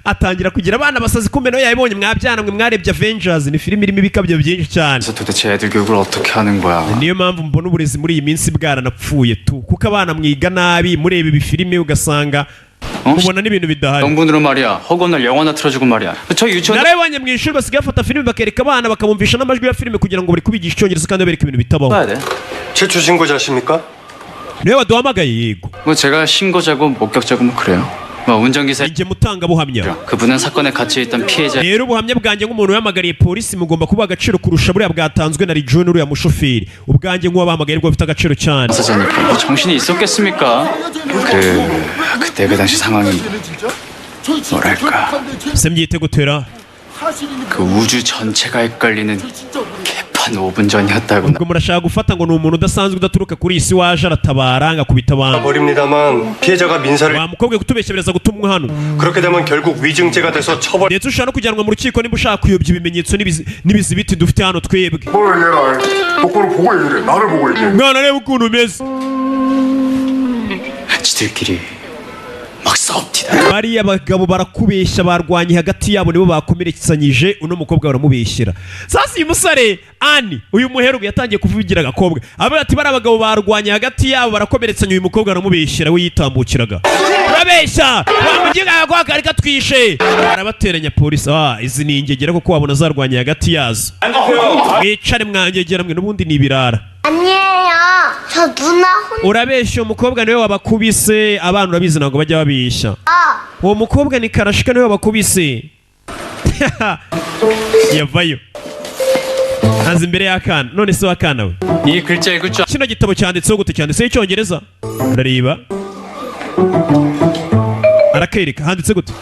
atangira kugira abana basazi kumbe nawe yabibonye. mwabyana mwe mwarebye Avengers, ni filime irimo ibikabyo byinshi cyane. 도대체 애들 교육을 어떻게 하는 거야? niyo mpamvu mbona uburezi muri iyi minsi bwaranapfuye tu, kuko abana mwiga nabi mureba ibi filime ugasanga mubona n'ibintu bidahari. 영분으로 말이야. 허구날 영화나 틀어주고 말이야. 저 유치원 narabibonye mu ishuri basigaye bafata filime bakereka abana bakabumvisha n'amajwi ya filime kugira ngo bari kubigisha icyongereza kandi babereka ibintu bitabaho. 봐야 돼. 최초 신고자십니까? niwe waduhamagaye. yego 뭐 제가 신고자고 목격자고 뭐 그래요. 뭐 운전기사 njye mutangabuhamya. 그분은 사건에 갇혀 있던 피해자. rero ubuhamya bwanjye nk'umuntu wamagariye polisi mugomba kuba agaciro kurusha buriya bwatanzwe na June uriya mushoferi. ubwanjye nk'uwabahamagaye rwo bufite agaciro cyane. 사자니까 뭐 정신이 있었겠습니까? 그때 그 당시 상황이 뭐랄까 se mbyite gutera 그 우주 전체가 헷갈리는 개판 5분 전이었다고. ubwo murashaka gufata ngo ni umuntu udasanzwe udaturuka kuri iyi si waje aratabara ngakubita abantu. 버립니다만 피해자가 민사를 wa mukobwa kutubeshya biraza gutumwa hano. 그렇게 되면 결국 위증죄가 돼서 처벌. ndetse ushobora no kujyanwa mu rukiko niba ushaka kuyobya ibimenyetso n'ibizibiti dufite hano twebwe. 뭘 얘라 똑바로 보고 얘기해. 나를 보고 얘기해. mwana reba ukuntu umeze. 지들끼리 막 싸웁니다. bariya bagabo barakubeshya, barwanye hagati yabo nibo bakomeretsanyije uno mukobwa baramubeshyera. sasa uyu musore Ani uyu muherugu yatangiye kuvugira agakobwa avuga ati bari abagabo barwanye hagati yabo barakomeretsanya uyu mukobwa baramubeshyera we yitambukiraga. urabeshya wamugiga agakobwa kari katwishe. arabateranya polisi. izi ni ingegera kuko wabona zarwanye hagati yazo. mwicare mwangegera mwe n'ubundi ni ibirara. 아니에요. 저 누나 혼. urabeshya umukobwa niwe wabakubise. abana urabizi ntabwo bajya babeshya. uwo mukobwa ni Karashika niwe wabakubise. yavayo aza imbere y'akana. none se wakana we 이 글자 읽을 줄 kino gitabo cyanditseho gute? cyanditseho icyongereza? urareba arakereka handitse gute?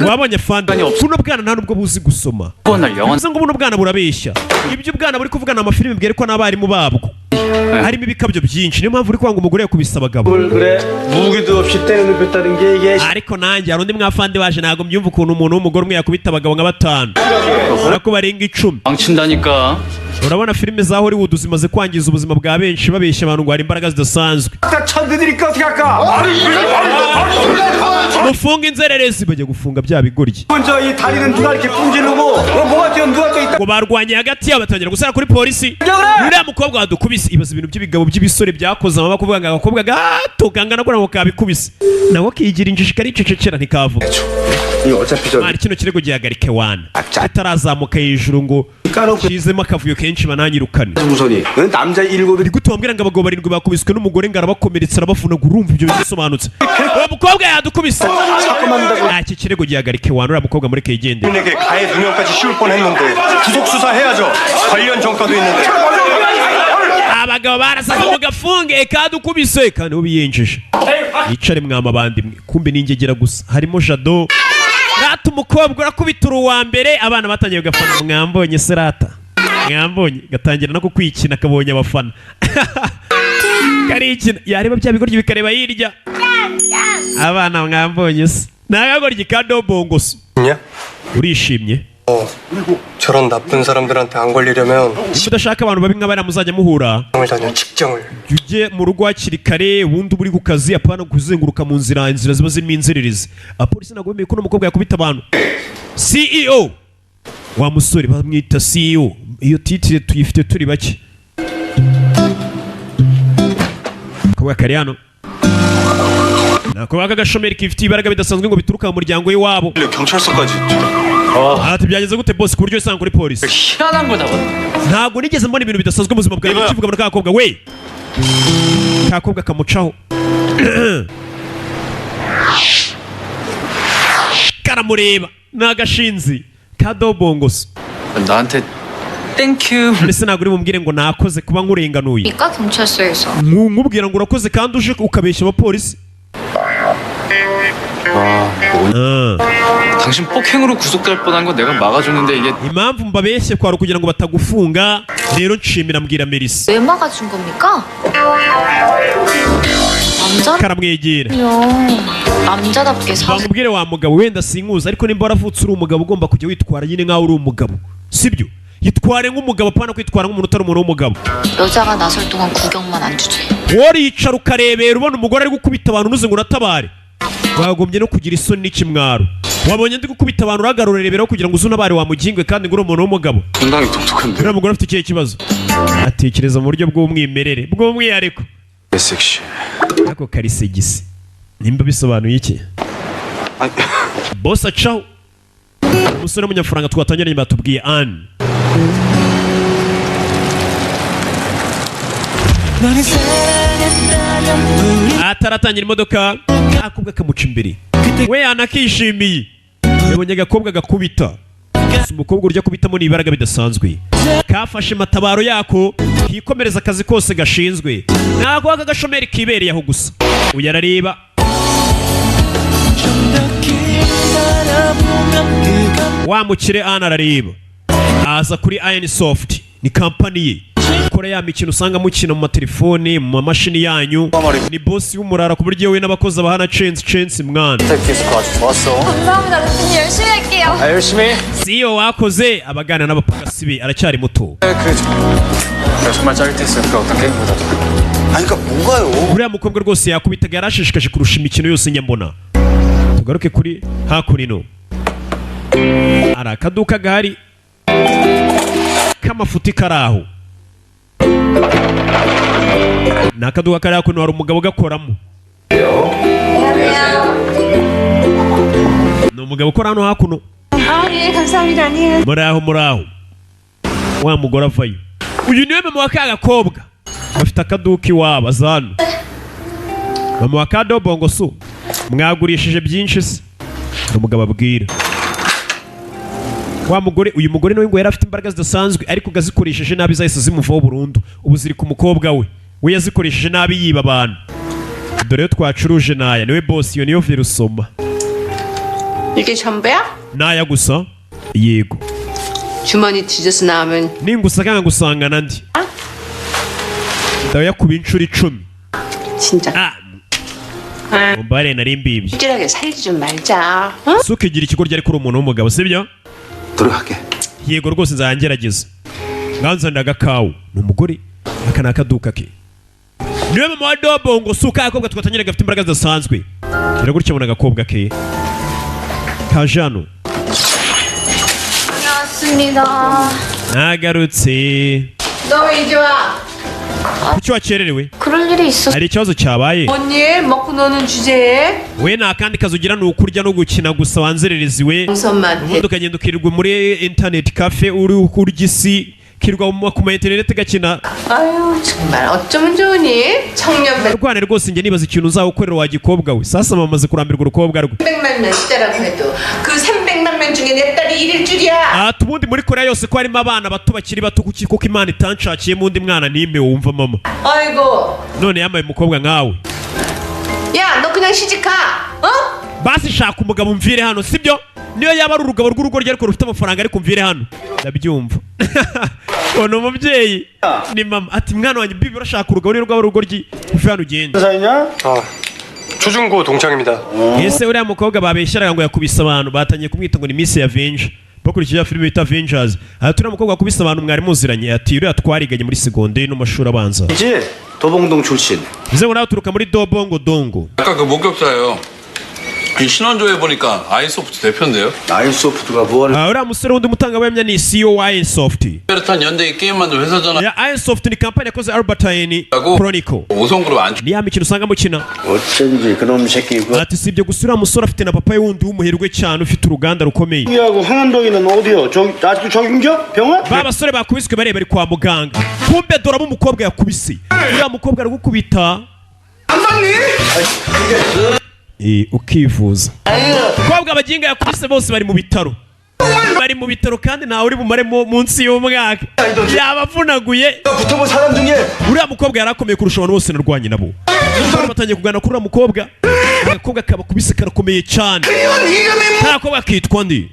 wabonye fanda buno bwana nta nubwo buzi gusoma. 날 영원 bivuze ngo buno bwana burabeshya. ibyo ubwana buri kuvugana amafilime bwerekwa n'abarimu babwo harimo ibikabyo byinshi. niyo mpamvu uri kwanga umugore yakubise abagabo. 그래 무기도 없이 때려 눕혔다는 게 이게 ariko nanjye hari undi mwafande waje ntabwo mbyumva ukuntu umuntu w'umugore umwe yakubita abagabo nka 5 urako barenga 10. 망친다니까. urabona filime za Hollywood zimaze kwangiza ubuzima bwa benshi babeshya abantu ngo hari imbaraga zidasanzwe. 천드니까 어떻게 할까? mufunga inzererezi bajya gufunga bya bigoryi. 먼저 이 다리는 누가 이렇게 뿜지르고 뭐가 뛰어 누가 또 있다. ngo barwanye hagati yabo batangira gusara kuri polisi. uriya mukobwa wadukubise. ibaza ibintu by'ibigabo by'ibisore byakoze amaboko kuvuga ngo agakobwa gato kangana ko nako kabikubise nawe akigira injiji karicecekera ntikavuga. 이거 어차피 저 mwana kino kirego gihagarike wana kitarazamuka hejuru ngo kizemo akavuyo kenshi bananyirukane. 우선이 넌 남자 7이 ni gute wambwira ngo abagabo 7 bakubiswe n'umugore ngo arabakomeretsa arabavuna ngo urumva ibyo bisobanutse? uwo mukobwa yadukubise. iki kirego gihagarike wana uriya mukobwa muri kegende. 에게 가해 누명까지 씌울 뻔했는데 구속 수사해야죠. 관련 전과도 있는데. abagabo barasaga mu gafunge kadukubise kandi ubiyenjeje. yicare mwama bandi mwe kumbe ningegera gusa harimo Jado. rata umukobwa urakubita uwa mbere abana batangiye gafana. mwambonye serata mwambonye gatangira no kukwikina kabonye abafana. karikina yareba bya bigoryi bikareba hirya. abana mwambonye se nagagoryi kadobongo se 냐? urishimye 저런 나쁜 사람들한테 안 걸리려면 mudashaka abantu babi nk'abana muzajya muhura 직장을 다녀 직장을. ujye mu rugo hakiri kare wundi uba uri ku kazi apana kuzenguruka mu nzira ziba zirimo inzererezi apolisi ntabwo bemeye ko n'umukobwa yakubita abantu CEO wa musore bamwita CEO iyo titire tuyifite turi bake akabwa kari hano nakubaka agashomeri kifite ibaraga bidasanzwe ngo bituruka mu muryango w'iwabo 경찰서까지. ati byageze gute boss ku buryo usanga kuri polisi 희한한 거다. ntabwo nigeze mbona ibintu bidasanzwe mu buzima bwawe kivuga muri kakobwa we kakobwa kamucaho karamureba nagashinzi kadobongoso 나한테 땡큐. ndetse ntabwo uri bumubwire ngo nakoze kuba nkurenganuye 그러니까 경찰서에서 nkubwira ngo urakoze kandi uje ukabeshya abapolisi 당신 폭행으로 구속될 뻔한 거 내가 막아줬는데 이게 impamvu mbabeshye kwari ukugira ngo batagufunga rero nshimira mbwira Melissa 왜 막아준 겁니까? 남자라면 karamwegera 남자답게 사 bamubwire wa mugabo wenda sinkuzi ariko nimba waravutse uri umugabo ugomba kujya witwara nyine nk'aho uri umugabo sibyo yitware nk'umugabo apana kwitwara nk'umuntu utari umuntu w'umugabo 여자가 나설 동안 구경만 안 주지. woricara ukarebera ubona umugore ari gukubita abantu unuze ngo unatabare wagombye no kugira isoni n'ikimwaro wabonye ndi gukubita abantu uragarura reberaho kugira ngo uze unabare wamugingwe kandi ngo uri umuntu w'umugabo 상당히 독특한데. uriya mugore afite ikihe kibazo atekereza mu buryo bw'umwimerere bw'umwihariko 섹시. ako karisegisi nimba bisobanuye iki 아니, boss acaho umusore w'umunyamafaranga twatangiranye batubwiye Anne ataratangira imodoka akobwa kamuca imbere we yanakishimiye yabonye agakobwa gakubita gusa umukobwa urya kubitamo ni ibaraga bidasanzwe kafashe matabaro yako kikomereza akazi kose gashinzwe ntabwo aka gashomeri kibereye aho gusa uyu arareba wamukire Anne arareba aza kuri Iron Soft ni kampani ye ikora ya mikino usanga mukina mu matelefoni mu mamashini yanyu ni boss w'umurara ku buryo we n'abakozi abahana chance mwana 감사합니다. 루틴 열심히 할게요. 아, 열심히 해. CEO wakoze abagana n'abapagasi be aracyari muto 그래. 내가 정말 짜릿했어요. 그 어떤 게임보다도. 아니, 그러니까 뭐가요? uriya mukobwa rwose yakubitaga yarashishikaje kurusha imikino yose nyambona tugaruke kuri hakurino hari akaduka gahari k'amafuti kari aho ni akaduka kari hakuno hari umugabo ugakoramo ni umugabo ukora hano hakuno 아, 예, 감사합니다. 안녕히 muri aho wa mugore avayo uyu niwe mama wa ka gakobwa bafite akaduka iwabo aza hano mama wa kadobongo so mwagurishije byinshi se hari umugabo abwira wa mugore uyu mugore nawe ngo yari afite imbaraga zidasanzwe ariko gazikoresheje nabi zahise zimuvaho burundu ubu ziri ku mukobwa we yazikoresheje nabi yiba abantu dore yo twacuruje naya niwe boss iyo niyo virusoma 이게 전부야? naya gusa yego 주머니 뒤져서 나오면 ningusanga ngusangana ndi ndayakuba inshuro 10 진짜 mumbare nari mbibye 찌질하게 살지 좀 말자. 어? suka igira ikigo ryari kuri umuntu w'umugabo sibyo 들어갈게. yego rwose nzagerageza nganzanira agakawu ni umugore aka ni akaduka ke niwe mama wa dobongo suka akobwa twatangire gafite imbaraga zidasanzwe gira gutya abona agakobwa ke kaje hano 다녀왔습니다. nagarutse 너 왜 이제 와? kuki wakererewe 그럴 일이 있었어. hari ikibazo cyabaye 언니 먹고 노는 주제에 we nta kandi kazi ugira ni ukurya no gukina gusa wanzerereziwe 동선만 ubundi ukagenda ukirirwa muri internet cafe uri kurya isi kirirwa ku ma internet gakina 아유 정말 어쩌면 좋으니 청년 rwane rwose njye nibaza ikintu uzawukorera wa gikobwa we sasa mamaze kurambirwa urukobwa rwe 300만 명 시대라고 해도 그 300만 명 중에 내 딸이 1일 줄이야. ubundi muri korea yose ko harimo abana bato bakiri bato kuko imana itancakiyemo undi mwana n'imwe wumva mama 아이고 none yambaye umukobwa nkawe 야 너 그냥 시집가. 어? basi shaka umugabo mvire hano sibyo niyo yaba ari urugabo rw'urugo rye ariko rufite amafaranga ariko mvire hano ndabyumva ni umubyeyi ni mama ati mwana wanjye bibi urashaka urugabo niyo rwaba urugo rye uve hano ugende 아, 초중고 동창입니다. ese uriya mukobwa babeshyeraga ngo yakubise abantu batangiye kumwita ngo ni Miss Yavenje bakurikije filime bita Avengers. Aha turi umukobwa wakubise abantu mwari muziranye ati uriya twariganye muri segonderi no mashuri abanza. 이제 도봉동 출신. Bize ngo nawe turuka muri Dobongo Dongo. 아까 그 목격자예요. 이 신원조회 보니까 아이소프트 대표인데요. 아이소프트가 뭐하는? uriya musore wundi mutangabuhamya ni CEO wa Airsoft. 베르탄 연대기 게임 만든 회사잖아. Ya Airsoft ni kampani yakoze Albert Einstein Chronicle. 오성그룹 안 Ni ya mikino usanga mukina. 어쩐지 그놈 새끼 그. Ati sibyo gusa uriya musore afite na papa we wundi w'umuherwe cyane ufite uruganda rukomeye. 하고 황한동이는 어디요? 아직도 적용죠? 병원? Ba basore bakubiswe bareba ari kwa muganga. Kumbe doramo umukobwa yakubise. Uriya mukobwa aragukubita. Ukivuza. Umukobwa abaginga yakubise bose bari mu bitaro. Bari mu bitaro kandi ntawe uri bumaremo munsi y'umwaka. Yabavunaguye. 붙어본 사람 중에 Uriya mukobwa yarakomeye kurusha abantu bose narwanye nabo. Batangiye kugana kuri uriya mukobwa. Agakobwa kabakubise karakomeye cyane. Ntakobwa kitwa ndi.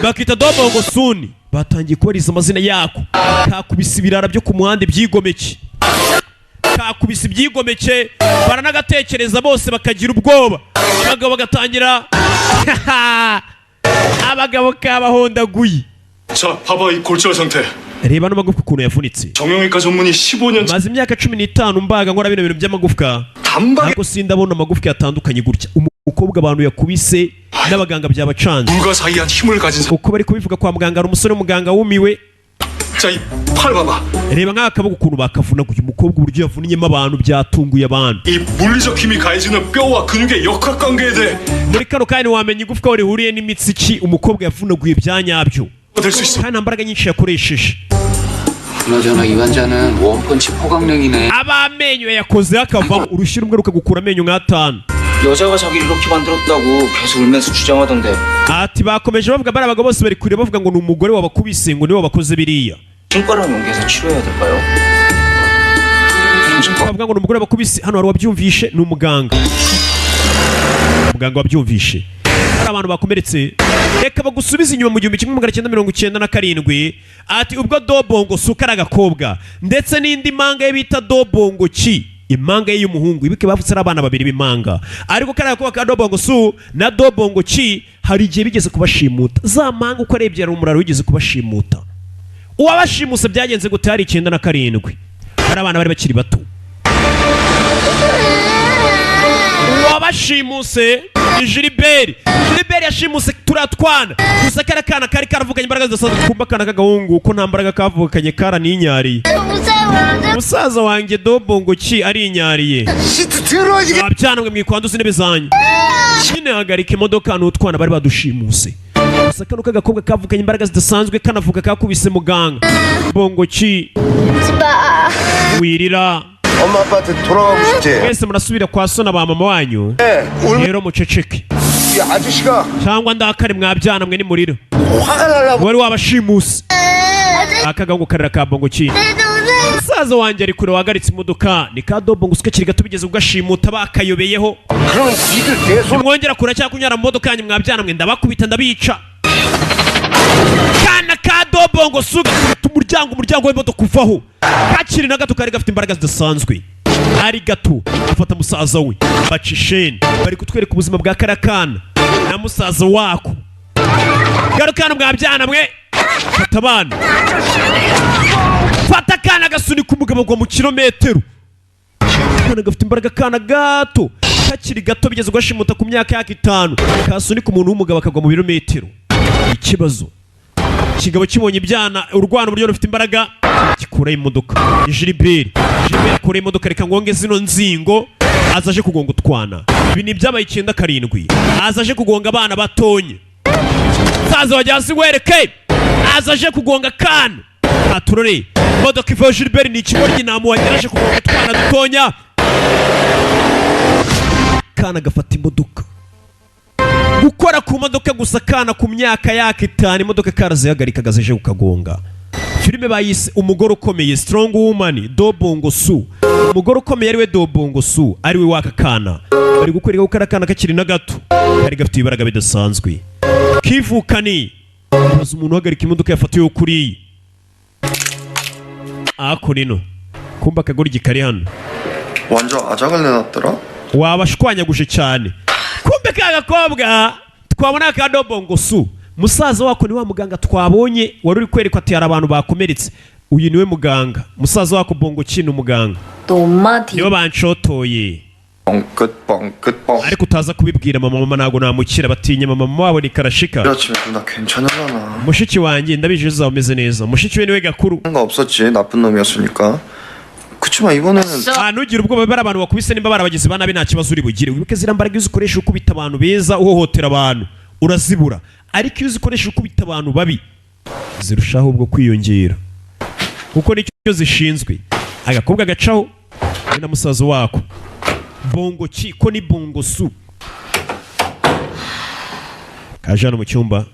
Bakita Dobongo Suni. Batangiye kubariza amazina yako. Kakubise ibirara byo ku muhanda byigomeke. Kakubise ibyigomeke baranagatekereza bose bakagira ubwoba. Abagabo bagatangira abagabo kabahondaguye. 자, 봐봐 이 골절 상태. Reba n'amagufwa ukuntu yavunitse. 정형외과 전문의 15년 Maze imyaka 15 mbaga nkora bino bintu by'amagufwa. Ntabwo sindabona amagufwa yatandukanye gutya. Umukobwa abantu yakubise n'abaganga byabacanze. 불가사의한 힘을 가진 Uko bari kubivuga kwa muganga hari umusore w'umuganga wumiwe. 자, 이 팔 봐봐. Reba nk'akaboko ukuntu bakavunaguye umukobwa uburyo yavunyemo abantu byatunguye abantu. 이 물리적 힘이 가해지는 뼈와 근육의 역학관계에 대해 Muri kano kandi wamenya igufwa aho rihuriye n'imitsi ki umukobwa yavunaguye byanyabyo. 될수 있어. Kandi nta mbaraga nyinshi yakoresheje. 그나저나 이 환자는 원펀치 포강령이네. Abamenyo yakoze akavamo urushyi rumwe rukagukura amenyo nk'atanu. 여자가 자기를 이렇게 만들었다고 계속 울면서 주장하던데. Ati bakomeje bavuga bari abagabo bose bari kure bavuga ngo ni umugore wabakubise ngo niwe wabakoze biriya. 손가락 연계해서 치료해야 될까요? Bavuga ngo ni umugore wabakubise hano hari wabyumvishe ni umuganga. Umuganga wabyumvishe. Hari abantu bakomeretse. Reka bagusubiza inyuma mu 1997. Ati ubwo Dobongo Suka aragakobwa ndetse n'indi manga ye bita Dobongo Chi. Imanga ye y'umuhungu ibike bavutse ari abana babiri b'imanga. Ariko kariya gakobwa ka Dobongo Su na Dobongo Chi hari igihe bigeze kubashimuta. Za manga uko arebye ari umuraro wigeze kubashimuta. Uwabashimuse byagenze gute hari 97. Hari abana bari bakiri bato. Uwabashimuse ni Gilbert yashimuse turatwana gusa karakana kari karavuganye imbaraga zidasanzwe kumba kana kagahungu ko nta mbaraga kavukanye kara ninyariye. Musaza wanjye Dobongo Chi ari inyariye. Abyanamwe mwikwanduza intebe zanyu. Nyine hagarika imodoka n'utwana bari badushimuse. Gusa kano kagakobwa kavukanye imbaraga zidasanzwe kanavuga kakubise muganga. Dobongo Chi wirira. 엄마 아빠한테 돌아가고 싶지? Mwese murasubira kwa so na ba mama wanyu. Rero muceceke. 이 아저씨가 Cyangwa ndakare mwabyana mwe ni muriro. 화가 나려고 Wari wabashimuse. Akagango karira ka Bongo Chi. Musaza wanjye ari kure wagaritse imodoka ni ka Dobongo Suka kiri gato bigeze ugashimuta bakayobeyeho. 그럼 니들 계속 Mwongera kura cyangwa kunyara mu modoka yanyu mwabyana mwe ndabakubita ndabica. Kana ka Dobongo Suka umuryango w'imodoka uvaho. Kakiri na gato kari gafite imbaraga zidasanzwe. Ari gato afata musaza we bacisheni bari kutwereka ubuzima bwa karakana na musaza wako. Garukana mwabyana mwe fata abana. Fata kana gasunika umugabo ngo mu kilometero. Kana gafite imbaraga kana gato kakiri gato bigeze ugashimuta ku myaka yaka 5 kasunika umuntu w'umugabo akagwa mu birometero. Ikibazo kigabo kibonye ibyana urwana uburyo rufite imbaraga gikura imodoka. Gilbert akora imodoka reka ngonge zino nzingo azaje kugonga utwana. Ibi ni byabaye 97 azaje kugonga abana batonye. Saza wajyasi wereke azaje kugonga kana aturore imodoka iva Gilbert ni ikigoryi namu wageraje kugonga utwana dutonya. Kana gafata imodoka gukora ku modoka gusa kana ku myaka yaka 5 imodoka karazihagarika gazeje kukagonga. Filime bayise umugore ukomeye Strong Woman Dobongo Su. Umugore ukomeye ari we Dobongo Su ari we waka kana. Bari gukorera gukara kana kakiri na gato kari gafite ibaraga bidasanzwe. Kivukani baza umuntu uhagarika imodoka yafatiwe kuri ako nino kumba kagoryi kari hano 완전 아작을 내놨더라. wabashwanyaguje cyane. Kumbe ka gakobwa twabona ka Dobongo Su musaza wako ni wa muganga twabonye wari uri kwerekwa ati hari abantu bakomeretse. Uyu niwe muganga. Musaza wako Bongo Chi umuganga. 너 엄마 뒤 Nibo banshotoye. 뻥끗 Ariko utaza kubibwira mama ntago namukira batinya mama wabo ni karashika. 그렇지 누나 괜찮아. Mushiki wanjye ndabije uzaba umeze neza. Mushiki we niwe gakuru. 상관 없었지 나쁜 놈이었으니까. 그치만 이번에는 Nugira ubwoba bari abantu bakubise nimba barabagize banabi nta kibazo uri bugire. Wibuke zira mbaraga uzikoresha ukubita abantu beza uhohotera abantu urazibura. Ariko iyo uzikoresha ukubita abantu babi zirushaho ubwo kwiyongera. Kuko nicyo zishinzwe. Agakobwa gacaho na musaza wako. Bongo Chi ko ni Bongo Su. Kajana mu cyumba.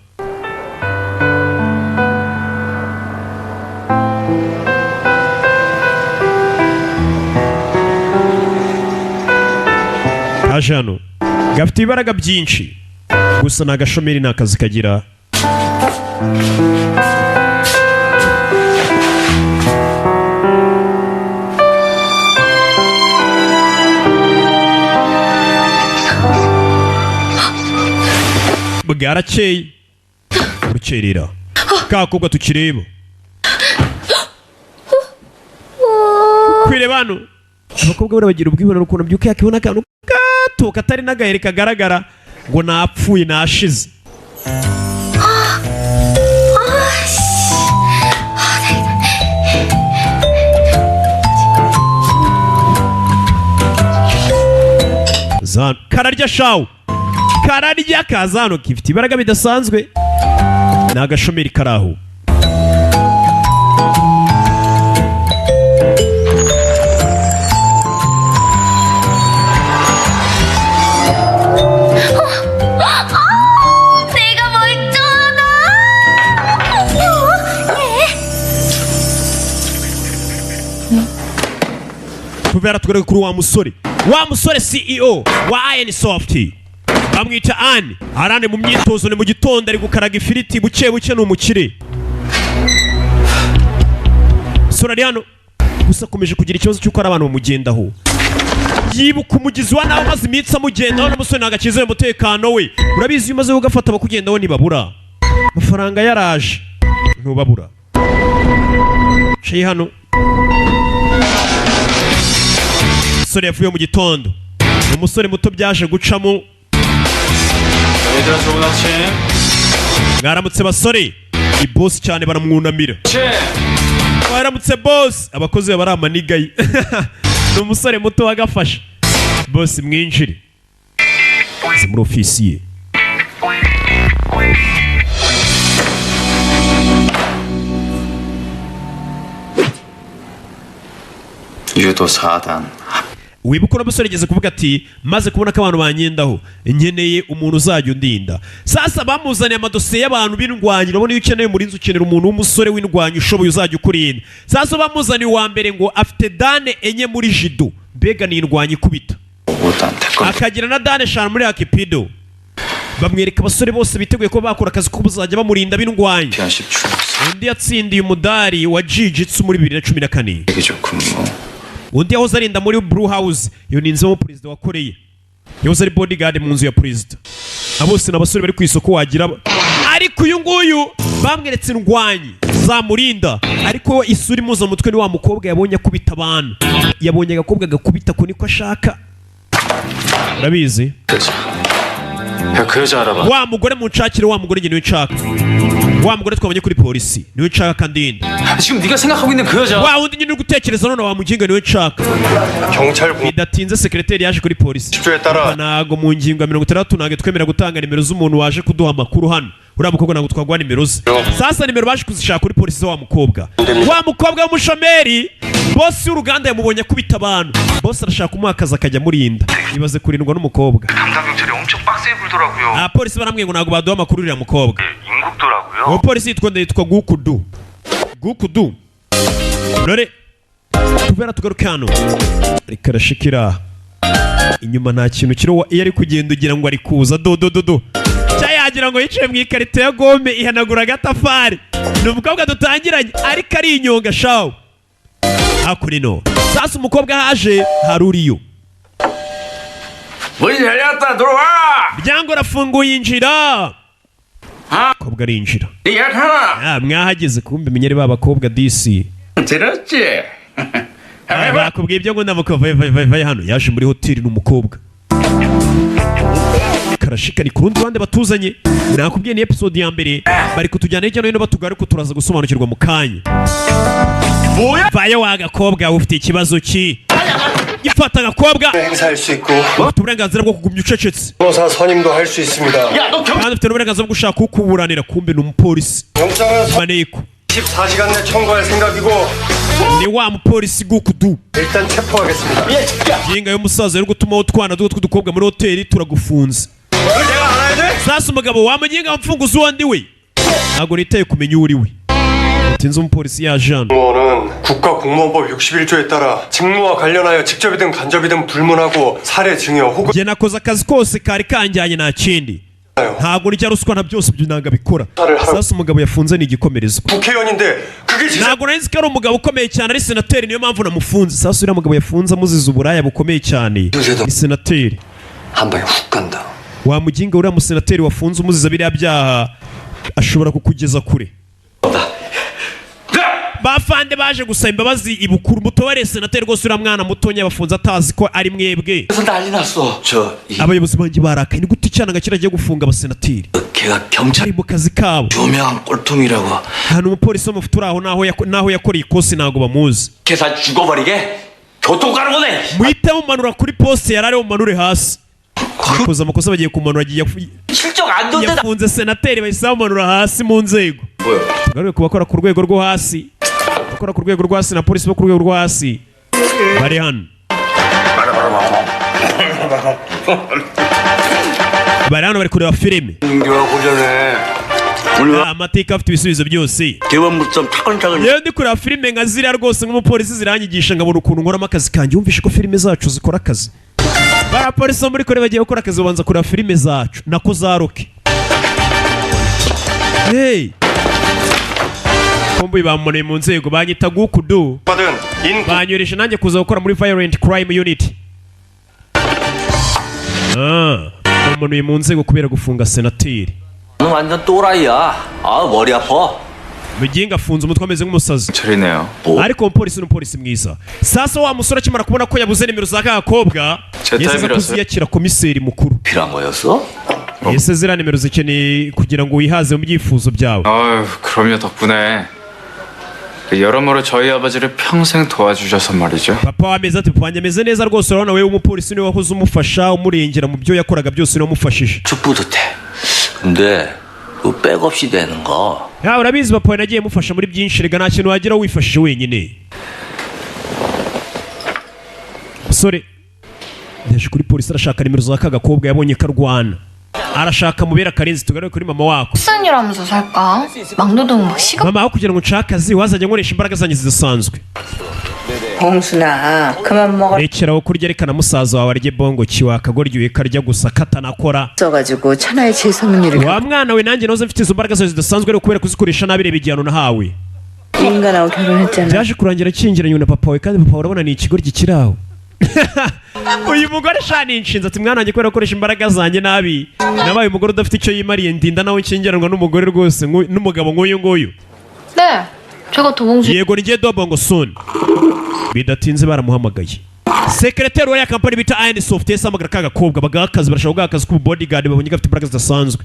Kajano gafite ibaraga byinshi. Gusa na gashomeri nakazi kagira. Bwarakeye urukerera kakobwa tukireba kwire bano abakobwa barabagira ubwibonero ukuntu byuka yakibona akantu gato katari n'agahere kagaragara ngo napfuye nashize. Zano kararya shawu kararya kazano kifite ibaraga bidasanzwe ni agashomeri karaho. 내가 멀쩡하다. Tuvera tugarega kuri wa musore CEO wa Iron Soft bamwita Anne arane mu myitozo ni mu gitondo ari gukaraga ifiriti buke buke n'umukire. Sura hano gusa akomeje kugira ikibazo cy'uko ari abantu bamugendaho. Yibuka umugizi wa nawe maze iminsi amugendaho n'umusore nagakize umutekano we. Urabizi iyo umaze ugafata abakugendaho ntibabura. Amafaranga yaraje ntubabura. Shey hano umusore yavuye mu gitondo. Umusore muto byaje gucamo. 얘들아 좋은 아침. Mwaramutse basore. Ni boss cyane baramwunamira. Mwaramutse boss. Abakozi bari amanigayi. Ni umusore muto wagafasha. Boss mwinjire. Muri ofisi ye. 유도 4단. Wibuka umusore yageze kuvuga ati maze kubona ko abantu banyendaho nkeneye umuntu uzajya undinda. Sasa bamuzaniye amadosiye y'abantu b'indwanyi. Urabona iyo ukeneye umurinzi ukenera umuntu w'umusore w'indwanyi ushoboye uzajya ukurinda. Sasa bamuzaniye uwa mbere ngo afite dane enye muri jido. Mbega ni indwanyi ikubita. Akagira na dane 5 muri Akipido. Bamwereka abasore bose biteguye ko bakora akazi ko bazajya bamurinda b'indwanyi. Undi yatsindiye umudari wa Jiu-Jitsu muri 2014. Undi yahoze arinda muri Blue House. Iyo ni inzu mu perezida wa Korea. Yahoze ari bodyguard mu nzu ya perezida. Abose n'abasore bari ku isoko wagira. Ariko uyu nguyu bamweretse indwanyi zamurinda. Ariko isuri muzo mutwe ni wa mukobwa yabonye akubita abantu. Yabonye agakobwa gakubita ko niko ashaka. Urabizi? 그 여자 알아봐. Wa mugore mu nshakire wa mugore niwe nshaka. Wa mugore twabonye kuri polisi niwe nshaka kandi 지금 네가 생각하고 있는 그 여자. wa wundi nyine gutekereza none wa muginga niwe nshaka. 경찰 Bidatinze secretary yaje kuri polisi. 10조에 따라 Nago mu ngingo ya 60 nage twemera gutanga nimero z'umuntu waje kuduha amakuru hano. Uriya mukobwa ntabwo twagwa nimero ze. Sasa nimero baje kuzishaka kuri polisi wa mukobwa. Wa mukobwa w'umushomeri boss y'uruganda yamubonye kubita abantu. Boss arashaka kumuha akazi akajya murinda. Ibaze kurindwa n'umukobwa. 담당 경찰이 엄청 빡세게 굴더라고요. Polisi baramwe ngo ntabwo baduha amakuru uriya mukobwa. 인국도라고요. Uwo polisi yitwa Gukudu. Gukudu. Nore tuvera tugaruke hano. Reka rashikira. Inyuma nta kintu kiro iyo ari kugenda ugira ngo ari kuza do. Cyayagira ngo yicaye mu ikarito ya gome ihanagura agatafari. Ni umukobwa dutangiranye ariko ari inyonga shawo. Hakurino. Sasa umukobwa haje haruriyo. 문 열렸다 들어와. Muryango rafunguye injira. abakobwa arinjira 예찬아 mwahageze kumbe menyere ba bakobwa disi 들었지? bakubwiye ibyo ngo ndamukova vaye hano yaje muri hoteli n'umukobwa karashika ni ku rundi ruhande batuzanye nakubwiye ni episode ya mbere bari kutujyana hirya no hino batugara ko turaza gusobanukirwa mu kanya vaye wa gakobwa ufite ikibazo ki gifata agakobwa 행사할 수 있고 ufite uburenganzira bwo kugumya ucecetse 변호사 선임도 할 수 있습니다. kandi ufite n'uburenganzira bwo gushaka ukuburanira kumbe ni umupolisi 영장은 maneko 14시간 내 청구할 생각이고 ni wa mupolisi gukudu 일단 체포하겠습니다. yinga y'umusaza yo gutuma utwana tw'udukobwa muri hoteli turagufunze 그걸 내가 알아야 돼? sasa umugabo wamuginga mfunguzi uwandi we ntabwo nitaye kumenya uwo uri we tinze umupolisi yaje hano 공무원은 국가공무원법 61조에 따라 직무와 관련하여 직접이든 간접이든 불문하고 사례 증여 혹은 njye nakoze akazi kose kari kanjyanye nta kindi ntabwo nijya ruswa na byose ibyo ntabwo abikora sasa umugabo yafunze ni igikomerezwa 국회의원인데 그게 진짜 ntabwo nari nzi ko ari umugabo ukomeye cyane ari senateri niyo mpamvu namufunze sasa uriya mugabo yafunze amuziza uburaya bukomeye cyane ni senateri 한 방에 훅 간다. wamuginga uriya musenateri wafunze umuziza biriya byaha ashobora kukugeza kure bafande baje gusaba imbabazi ibukuru mutobare senateri rwose uriya mwana mutonya bafunze atazi ko ari mwebwe 그래서 난리 났어. abayobozi banjye barakaye ni gute icyana gakira agiye gufunga abasenateri 걔가 경찰 ari mu kazi kabo 유명한 꼴통이라고. hano umupolisi w'amafuti uri aho naho yakoreye ikosi ntabwo bamuzi 걔사 죽어버리게 교통 가는 거네. muhite mumanura kuri poste yari ariho mumanure hasi yakoze amakosa bagiye kumanura 실적 안 좋은데 yafunze senateri bahise bamanura hasi mu nzego tugaruke ku bakora ku rwego rwo hasi bakora ku rwego rwo hasi na polisi bo ku rwego rwo hasi bari hano bari hano bari kureba filime 인교하고 전에 amateka afite ibisubizo byose 대원물점 타건타건. yewe ndi kureba filime nka ziriya rwose nk'umupolisi ziranyigisha nkabona ukuntu nkoramo akazi kanjye wumvishe ko filime zacu zikora akazi bariya polisi bo muri kore bagiye gukora akazi babanza kureba filime zacu nako za roke hey kombi bamuneye mu nzego banyita gukudu 받은 인 banyoresha nanjye kuza gukora muri violent crime unit bamunuye mu nzego kubera gufunga senateri 너 완전 또라이야. 아 머리 아파. muginga afunze umutwe ameze nk'umusazi 저리네요. ariko umupolisi ni umupolisi mwiza sasa wa musore akimara kubona ko yabuze nimero za kagakobwa yese aza kuziyakira komiseri mukuru 필요한 거였어? yese ziriya nimero zikeneye kugira ngo wihaze mu byifuzo byawe 아유, 그럼요 덕분에 여러모로 저희 아버지를 평생 도와주셔서 말이죠. papa wameze ati papa wanjye ameze neza rwose urabona wewe umupolisi niwe wahoze umufasha umurengera mu byo yakoraga byose niwe wamufashije 쭉 뿌듯해. 근데 그 백없이 되는 거. ya urabizi papa nagiye mufasha muri byinshi rega nta kintu wagira wifashije wenyine musore yaje kuri polisi arashaka nimero za kagakobwa yabonye karwana arashaka mubera akarenzi tugaruke kuri mama wako 수산이라면서 살까? 막노동 막 시간 mama aho kugira ngo nshake akazi wazajya nkoresha imbaraga zanjye zidasanzwe 봉순아 그만 먹어 rekeraho kurya reka na musaza wawe arye bongo kiwakagoryoye karya gusa katanakora 써가지고 천하의 재수없는 일을 wa mwana we nanjye noze mfite izo mbaraga zawe zidasanzwe ariko kubera kuzikoresha nabi reba igihano nahawe 인간하고 결혼했잖아 byaje kurangira akingiranye na papa we kandi papa urabona ni ikigoryi kiri aho uyu mugore shani inshinze ati mwana wanjye kubera gukoresha imbaraga zanjye nabi nabaye umugore udafite icyo yimariye ndinda nawe nkingiranwa n'umugore rwose n'umugabo nk'uyu nguyu 네 제가 도봉수 yego ni dobongo soon bidatinze baramuhamagaye sekreteri wa ya kampani bita Iron Soft yasamagara kagakobwa bagaha akazi barashaka guha akazi k'ububodyguard babonye gafite imbaraga zidasanzwe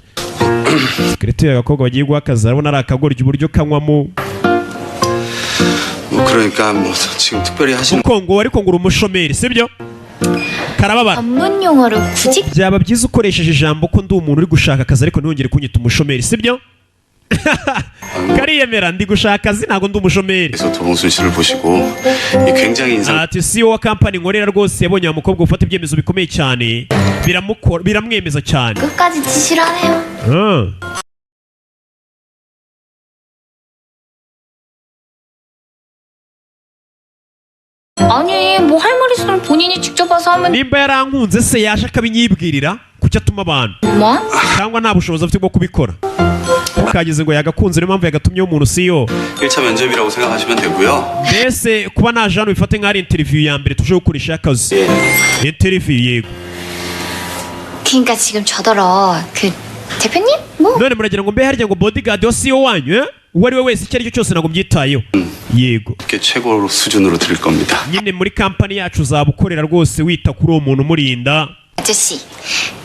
sekreteri agakobwa bagiye guha akazi arabona ari akagoryi uburyo kanywamo 그러니까 뭐 지금 특별히 하시는 kuko ngo ariko ngo uri umushomeri sibyo karababara 전문 용어를 굳이 byaba byiza ukoresheje ijambo ko ndi umuntu uri gushaka akazi ariko ntiwongere kunyita umushomeri sibyo kariyemera ndi gushaka akazi ntabwo ndi umushomeri 그래서 도봉순 씨를 보시고 이 굉장히 인상 ati CEO wa kampani nkorera rwose yabonye wa mukobwa ufata ibyemezo bikomeye cyane biramwemeza cyane 끝까지 지시를 하네요. 아니 뭐 할 말 있으면 본인이 직접 와서 하면 nimba yarankunze se yaje akabinyibwirira kuki atuma abantu 뭐? cyangwa nta bushobozi afite bwo kubikora ukageze ngo yagakunze niyo mpamvu yagatumyeho umuntu CEO 1차 면접이라고 생각하시면 되고요. mbese kuba naje hano bifate nk'ari interview ya mbere tuje gukoresha akazi interview yego 그러니까 지금 저더러 그 대표님? 뭐? none muragira ngo mbe harya ngo bodyguard wa CEO wanyu uwo ari we wese icyo ari cyo cyose ntabwo mbyitayeho yego 이렇게 최고 수준으로 드릴 겁니다. nyine muri kampani yacu uzaba ukorera rwose wita kuri uwo muntu umurinda 아저씨,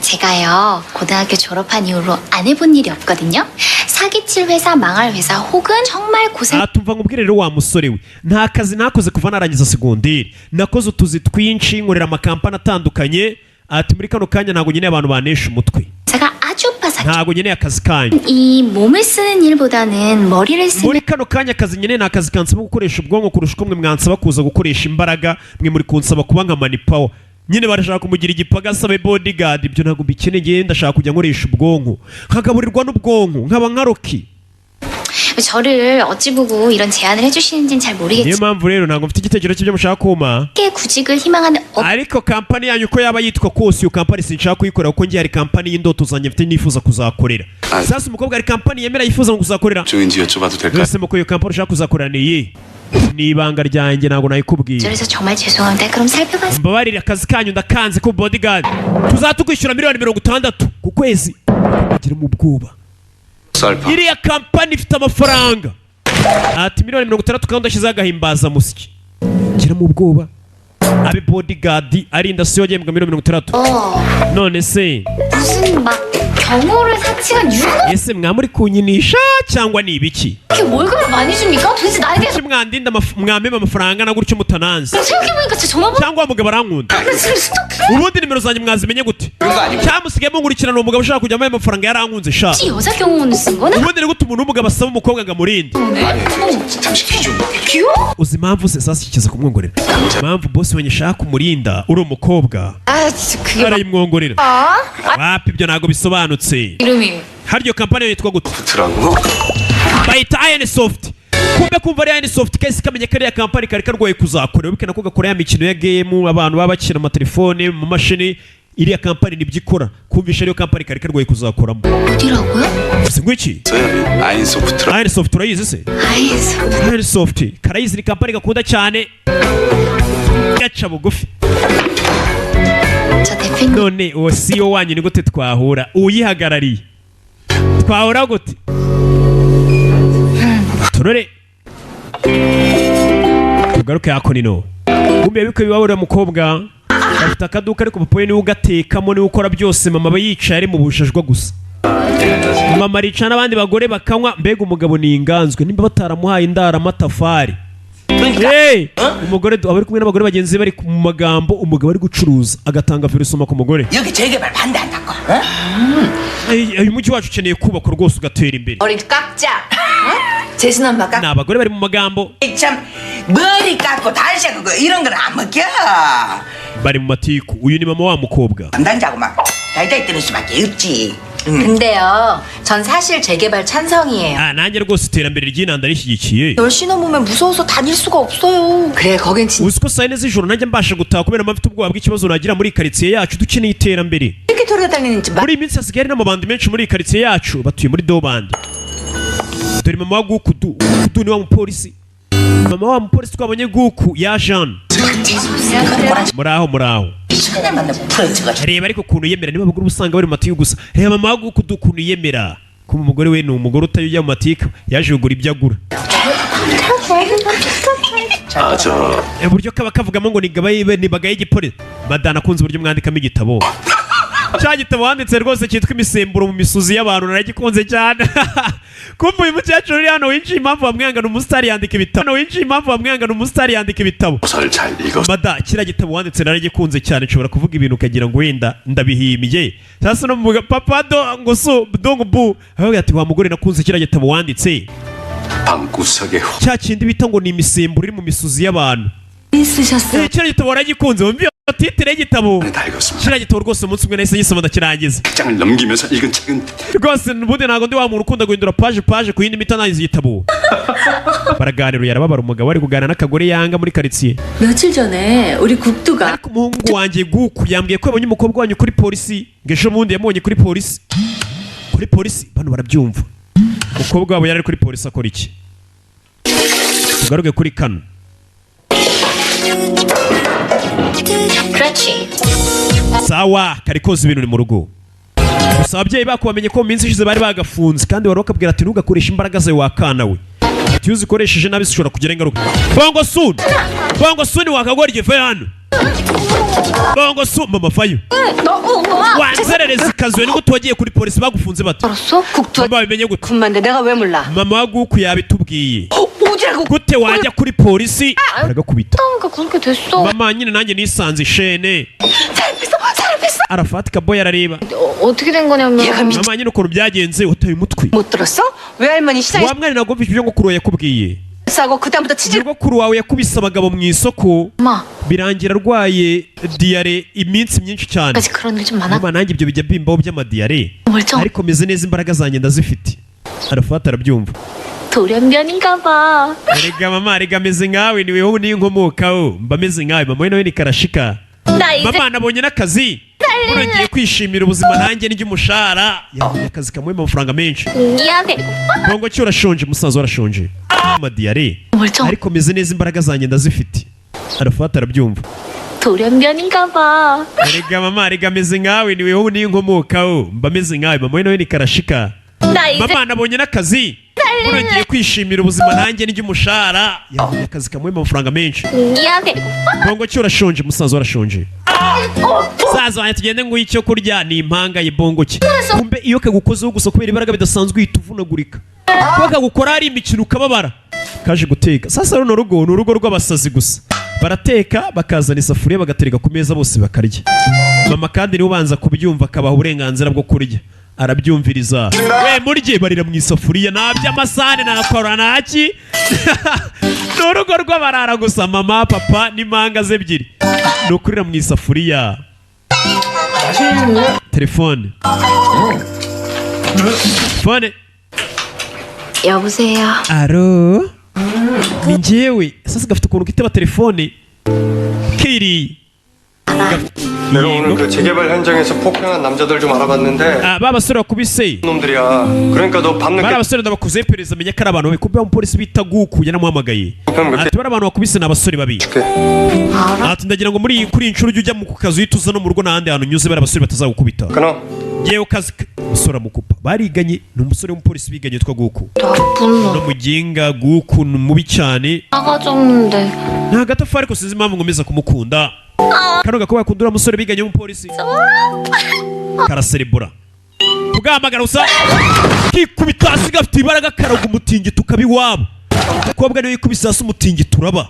제가요 고등학교 졸업한 이후로 안 해본 일이 없거든요. 사기칠 회사, 망할 회사, 혹은 정말 고생. tumva nkubwire rero wa musore we nta kazi nakoze kuva narangiza segonderi nakoze utuzi twinshi nkorera amakampani atandukanye ati muri kano kanya ntabwo nkeneye abantu banesha umutwe 제가 아주 빠삭. ntabwo nkeneye akazi kanyu 이 몸을 쓰는 일보다는 머리를 쓰는. muri kano kanya akazi nkeneye ni akazi kansaba gukoresha ubwonko kurusha uko mwe mwansaba kuza gukoresha imbaraga mwe muri kunsaba kuba nka manipawa nyine barashaka kumugira igipagasa be bodyguard ibyo ntabwo mbikeneye ndashaka kujya nkoresha ubwonko nkagaburirwa n'ubwonko nkaba nka Rocky 저를 어찌 보고 이런 제안을 해주시는지는 잘 niyo 모르겠지만 mpamvu rero ntabwo mfite igitekerezo cy'ibyo mushaka kumpa 구직을 희망하는 ariko kampani yanyu uko yaba yitwa kose iyo kampani sinshaka kuyikorera kuko ngiye hari kampani y'indoto zanjye mfite nifuza kuzakorera sasa umukobwa hari kampani yemera yifuza kuzakorera 쪽인지 여쭤봐도 될까요? wese muko iyo kampani ushaka kuzakorera ni iyi ni ibanga ryanjye ntabwo nayikubwiye 그래서 정말 죄송한데 그럼 살펴봐. mbabarire akazi kanyu ndakanze ko bodyguard tuzatukwishyura miliyoni 60 ku kwezi kugira mu bwoba 쌀파. iriya kampani ifite amafaranga ati miliyoni 60 kandi udashyizeho agahimbaza musyi gira mu bwoba abe bodyguard arinda siyo agembwa miliyoni 60 none se 무슨 막 경호를 사칭한 유혹? ese mwamuri kunyinisha cyangwa ni ibiki 이렇게 월급을 많이 줍니까? 도대체 나에 대해서 kuki mwandinda mwamema amafaranga na gutyo mutananze 생각해보니까 제 전화번호 cyangwa umugabo arankunda 나 지금 스토킹 ubundi nimero zanjye mwazimenye gute cyamusigayemo nkurikirana uwo mugabo ushaka kujya amuha amafaranga yarankunze sha 혹시 여자 경호원을 쓴 거는? ubundi ni gute umuntu w'umugabo asaba umukobwa ngo amurinde 잠시 귀 좀. 귀여워? uzi impamvu se sasa kikiza kumwongorera impamvu bosi wenye shaka kumurinda uri umukobwa 아 진짜 그게 arayimwongorera 아? wapi ibyo ntabwo bisobanutse 이름이 hari iyo kampani yitwa gute 트라고. bayita Ironsoft kumbe kumva ari Ironsoft kese kamenye kariya kampani kari karwaye kuzakorera bikana ko gakora ya mikino ya game abantu baba bakina amatelefone mu mashini iriya kampani nibyo ikora kumvisha ariyo kampani kari karwaye kuzakoramo 어디라고요? uzi ngwiki 저요. 아인소프트라. Ironsoft urayizi se 아이소 Ironsoft karayizi ni kampani gakunda cyane gaca bugufi 저 대표님 none uwo CEO wanyu ni gute twahura uyihagarariye twahura gute turore tugaruke hako nino kumbe yabiko bibaburira mukobwa afite akaduka ariko papa we niwe ugatekamo niwe ukora byose mama aba yicaye ari mu bushajwa gusa mama arica n'abandi bagore bakanywa mbega umugabo ni inganzwe nimba bataramuhaye indara amatafari Hey! umugore aba ari kumwe n'abagore bagenzi be bari mu magambo umugabo ari gucuruza agatanga virusoma ku mugore 여기 재개발 반대한다고. 어? uyu mujyi wacu ukeneye kubakwa rwose ugatera imbere 머리 깎자. 어? 재순 엄마 ni abagore bari mu magambo 참 머리 깎고 달샤 그거 이런 건 안 먹혀. bari mu matiku uyu ni mama wa mukobwa 담당자고 막 달달 뜨는 수밖에 없지. 근데요, 전 사실 재개발 찬성이에요. nanjye rwose iterambere ry'inanda rishyigikiye 열시 넘으면 무서워서 다닐 수가 없어요. 그래, 거긴 진짜 uzi ko saa yine z'ijoro nanjye mbasha gutaha kubera mpamvu ubwoba bw'ikibazo nagira muri karitsiye yacu dukeneye iterambere 이렇게 돌아다니는지 막 muri iyi minsi hasigaye hari n'amabandi menshi muri iyi karitsiye yacu batuye muri dobandi dore mama wa guku du ni wa mupolisi mama wa mupolisi twabonye guku ya Jean muraho 시간에 맞는 프로젝트가 reba ariko ukuntu yemera niba abagore usanga bari mu matiku gusa reba mama wa guku du ukuntu yemera kuba umugore we ni umugore utayujya mu matiku yaje kugura ibyo agura 아, 저 uburyo kaba kavugamo ngo ni bagaye igipolisi madana akunze uburyo mwandikamo igitabo cya gitabo wanditse rwose cyitwa imisemburo mu misozi y'abantu naragikunze cyane kumva uyu mukecuru uri hano winjiye impamvu bamwihangana umusitari yandika ibitabo 설 잘 읽었. mada kiriya gitabo wanditse naragikunze cyane nshobora kuvuga ibintu ukagira ngo wenda ndabihimbye sasa no muvuga papa do ngo so dongo bu avuga ati wa mugore nakunze kiriya gitabo wanditse 방구석에 cya kindi bita ngo ni imisemburo iri mu misozi y'abantu 쓰셨어요. kiriya gitabo waragikunze wumva iyo titire y'igitabo 다 읽었습니다. kiriya gitabo rwose umunsi umwe nahise gisoma ndakirangiza 장을 넘기면서 읽은 책은 rwose ubundi ntabwo ndi wa muntu ukunda guhindura paje ku yindi mita nayize igitabo baraganira yarababara umugabo ari kuganira n'akagore yanga muri karitsiye 며칠 전에 우리 국두가 ariko umuhungu wanjye guku yambwiye ko yabonye umukobwa wanyu kuri polisi ngo ejo bundi yamubonye kuri polisi bano barabyumva umukobwa wabo yari ari kuri polisi akora iki tugaruke kuri kano 그렇지 sawa kari koza ibintu ni mu rugo gusa ababyeyi bako bamenye ko mu minsi ishize bari bagafunze kandi wari bakabwira ati ntugakoreshe imbaraga zawe wakana we ati iyo uzikoresheje nabi zishobora kugira ingaruka. Bongo suni wakagorye ve hano. Bongo su mama fayo. wanzerereza ikazuye ni gute wagiye kuri polisi bagufunze bate? Mama bimenye gute? 군만데 내가 왜 몰라? Mama waguku yabitubwiye. Gute wajya kuri polisi aragakubita? 그렇게 됐어. Mama nyine nanjye nisanze ishene. Arafatika boy arareba. 어떻게 된 거냐면 Mama nyine ukuntu byagenze utaye umutwe. 못 들었어? 외할머니 시장에 Wa mwana nagomba ibyo ngo kuro yakubwiye. 싸고 그다음부터 치질 Ngo kuro wawe yakubise abagabo mu isoko. Birangira arwaye diare iminsi myinshi cyane. 그런 게 좀 많아. Mama nanjye ibyo bijya bimbaho by'amadiare. Ariko meze neza imbaraga zanjye ndazifite. Arafata arabyumva. 돌연변인가 봐. Erega mama erega meze nkawe ni weho n'inkomokaho mba meze nkawe mama we nawe ni karashika. Mama nabonye n'akazi ubu ngiye kwishimira ubuzima nanjye n'iby'umushahara yabonye akazi kamuha amafaranga menshi. Bongo cyo urashonje musaza urashonje amadiyare ariko meze neza imbaraga zanjye ndazifite. Arafata arabyumva. 돌연변인가 봐. Erega mama erega meze nkawe ni weho n'inkomokaho mba meze nkawe mama we nawe ni karashika. Mama nabonye n'akazi ubu ngiye kwishimira ubuzima nanjye n'iby'umushahara yabonye akazi kamuha amafaranga menshi. Bongo cyo urashonje musaza urashonje. Saza wanjye tugende ngo icyo kurya ni impanga ye bongo cye. Kumbe iyo kagukozeho gusa kubera ibaraga bidasanzwe uhita uvunagurika. Kuko kagukora ari imikino ukababara. Kaje guteka. Sasa runo rugo ni urugo rw'abasazi gusa. Barateka bakazana isafuriya bagatereka ku meza bose bakarya. Mama kandi niwe ubanza kubyumva akabaha uburenganzira bwo kurya. Arabyumviriza. We murye barira mu isafuriya nabyo amasahane nakora naki. N'urugo rw'abarara gusa mama papa n'impanga ze ebyiri. Nukurira mu isafuriya. Telefone. Phone. 여보세요. Alo. Ni njyewe. Sasa gafite ukuntu kitaba telefone. Kiri. 내가 오늘 그 재개발 현장에서 폭행한 남자들 좀 알아봤는데 babasore bakubise 놈들이야. 그러니까 너 밤늦게 bari abasore ndabakuze iperereza menya ko ari abantu babi kuba umupolisi bita guku yanamuhamagaye ati bari abantu bakubise ni abasore babiri ati ndagira ngo muri kuri iyi nshuro ujya mu kazi uhita uza no mu rugo n'ahandi hantu unyuze bari abasore batazagukubita yewe kazi umusore amukupa bariganye ni umusore w'umupolisi biganye witwa guku no muginga guku ni mubi cyane nta gatafari ko sinzi impamvu ngomeza kumukunda kano gakuba yakunda uriya musore biganye w'umupolisi karaserebura tugahamagara gusa kikubita hasi gafite ibaraga karaga umutingito ukaba iwabo umukobwa niwe yikubise hasi umutingito uraba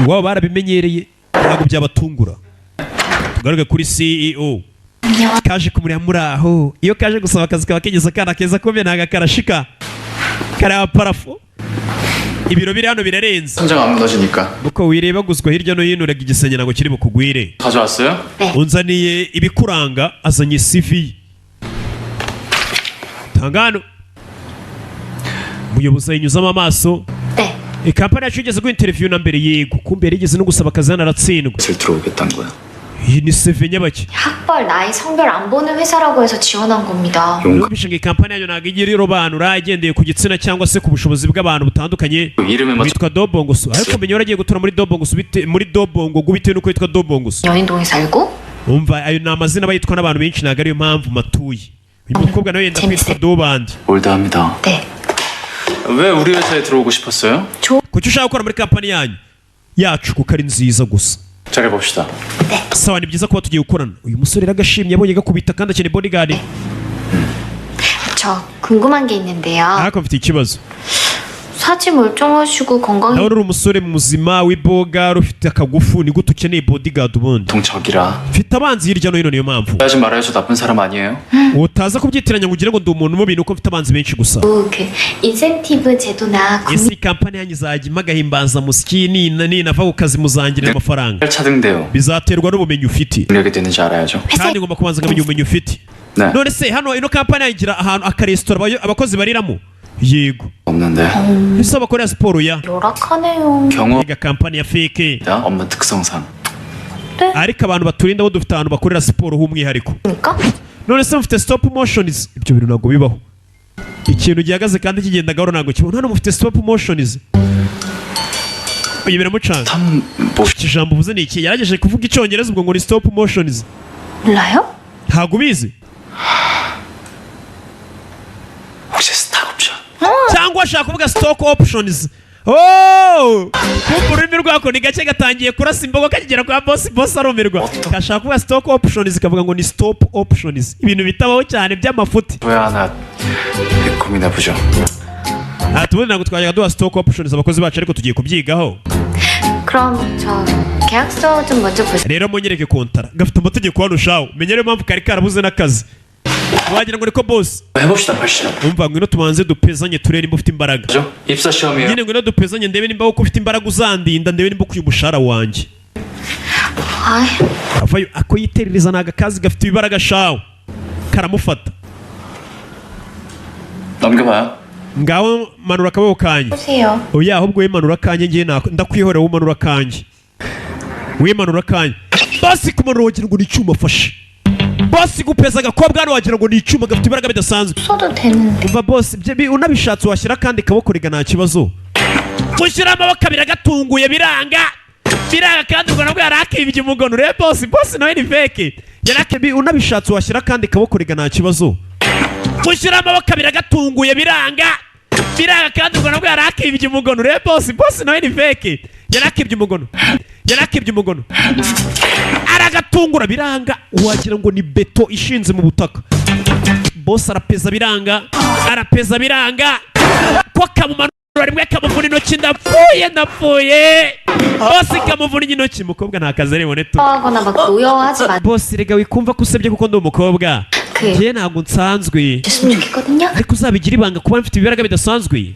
iwabo barabimenyereye ntabwo byabatungura tugaruke kuri CEO kaje kumureba muri aho iyo kaje gusaba akazi kaba kegeza akana keza komeye ntago karashika karaba parafo ibiro biri hano birarenze 선장 안 묻어지니까 uko wireba guzwa hirya no hino urega igisenge ntabwo kiri bukugwire 가져왔어요? unzaniye ibikuranga azanye CV tangano umuyobozi ayinyuzamo amaso kampani yacu igeze guha interview na mbere yego kumbe yari igeze no gusaba akazi hano aratsindwa 들어오겠다는 거야. iyi ni CV nyabaki 학벌, 나이, 성별 안 보는 회사라고 해서 지원한 겁니다. numvise ngo iyi kampani yanyu ntabwo igira irobanura agendeye ku gitsina cyangwa se ku bushobozi bw'abantu butandukanye witwa dobongosu ariko menya waragiye gutura muri dobongosu muri dobongo bitewe n'uko witwa dobongosu 연인동에 살고? umva ayo ni amazina aba yitwa n'abantu benshi ntabwo ariyo mpamvu matuye uyu mukobwa nawe yenda kwitwa dobandi 올드합니다. 네. 왜 우리 회사에 들어오고 싶었어요? kuki ushaka gukora muri kampani yanyu yacu kuko ari nziza gusa 잘해봅시다. sawa ni byiza kuba tugiye gukorana uyu musore yaragashimye yabonye gakubita kandi akeneye bodyguard 저 궁금한 게 있는데요. ariko mfite ikibazo 사지 멀쩡하시고 건강해. nawe uri umusore muzima w'iboga ufite akagufu ni gute ukeneye bodyguard ubundi 동적이라 mfite abanzi hirya no hino niyo mpamvu 하지 말아요. 저 나쁜 사람 아니에요. utaza kubyitiranya ngo ugire ngo ndi umuntu mubi nuko mfite abanzi benshi gusa 그 인센티브 제도나 ese iyi kampani yanyu izajya impa agahimbazamusyi ninava ku kazi muzangirira amafaranga 차등돼요. bizaterwa n'ubumenyi ufite 능력이 되는지 알아야죠. kandi ngomba kubanza nkamenya ubumenyi ufite 네. none se hano ino kampani yagira ahantu akaresitora abakozi bariramo yego 없는데. ese abakorera siporo ya 열악하네요. 경호 ega kampani ya fake 업무 특성상 ariko abantu baturinda bo dufite ahantu bakorera siporo h'umwihariko 그러니까? none se mufite stop motions ibyo bintu ntabwo bibaho ikintu gihagaze kandi kigenda gahoro ntabwo kibona hano mufite stop motions uyu biramucanga 탐 iki jambo uvuze ni iki yarageje kuvuga icyongereza ubwo ngo ni stop motions 몰라요? ntabwo ubizi 혹시 스탁 옵션? cyangwa ashaka kuvuga stock options. Oh, kumva ururimi rwako ni gake gatangiye kurasa imbogo kagera kwa boss arumirwa. Kashaka kuvuga stock options kavuga ngo ni stop options, ibintu bitabaho cyane by'amafuti. 뭐야 나 고민해보죠. Tubundi ntabwo twajyaga duha stock options abakozi bacu ariko tugiye kubyigaho. 그럼 저 계약서 좀 먼저 보세요. Rero munyereke kontara gafite amategeko hano shawo menyere impamvu kari karabuze n'akazi. wagira ngo niko boss 해봅시다 보시죠. umva ngwino tumanze dupezanye turere nimba ufite imbaraga. 입사 시험이에요. nyine ngwino dupezanye ndebe nimba uko ufite imbaraga uzandinda ndebe nimba ukuye umushahara wanjye. avayo ako yiterereza naga kazi gafite ibibaraga shawo karamufata. 넘겨봐요. ngaho manura akaboko kanjye. 보세요. oya ahubwo we manura kanjye ngiye ndakwihorera wo manura kanjye. we manura kanjye. basi kumanura wagira ngo ni icyuma afashe. bosi gupeza agakobwa hano wagira ngo ni icyuma gafite imbaraga bidasanzwe. 써도 되는데. umva bosi unabishatse washyira kandi kaboko rega nta kibazo. gushyira amaboko abiri agatunguye biranga kandi ubwo nabwo yari akibye umugono. rero bosi nawe ni feke unabishatse washyira kandi kaboko rega nta kibazo. gushyira amaboko abiri agatunguye biranga kandi ubwo nabwo yari akibye umugono. rero bosi nawe ni feke yari akibye umugono aragatungura biranga wagira ngo ni beto ishinze mu butaka. bosi arapeza biranga ko kamumanura rimwe kamuvuna intoki ndapfuye bosi kamuvuna intoki. umukobwa nta kazi aribone tu. 하거나 막 노여워하지 마. bosi rega wikumva ko usebye kuko ndi umukobwa. njye ntabwo nsanzwe 됐으면 좋겠거든요. ariko uzabigira ibanga kuba mfite ibibaraga bidasanzwe.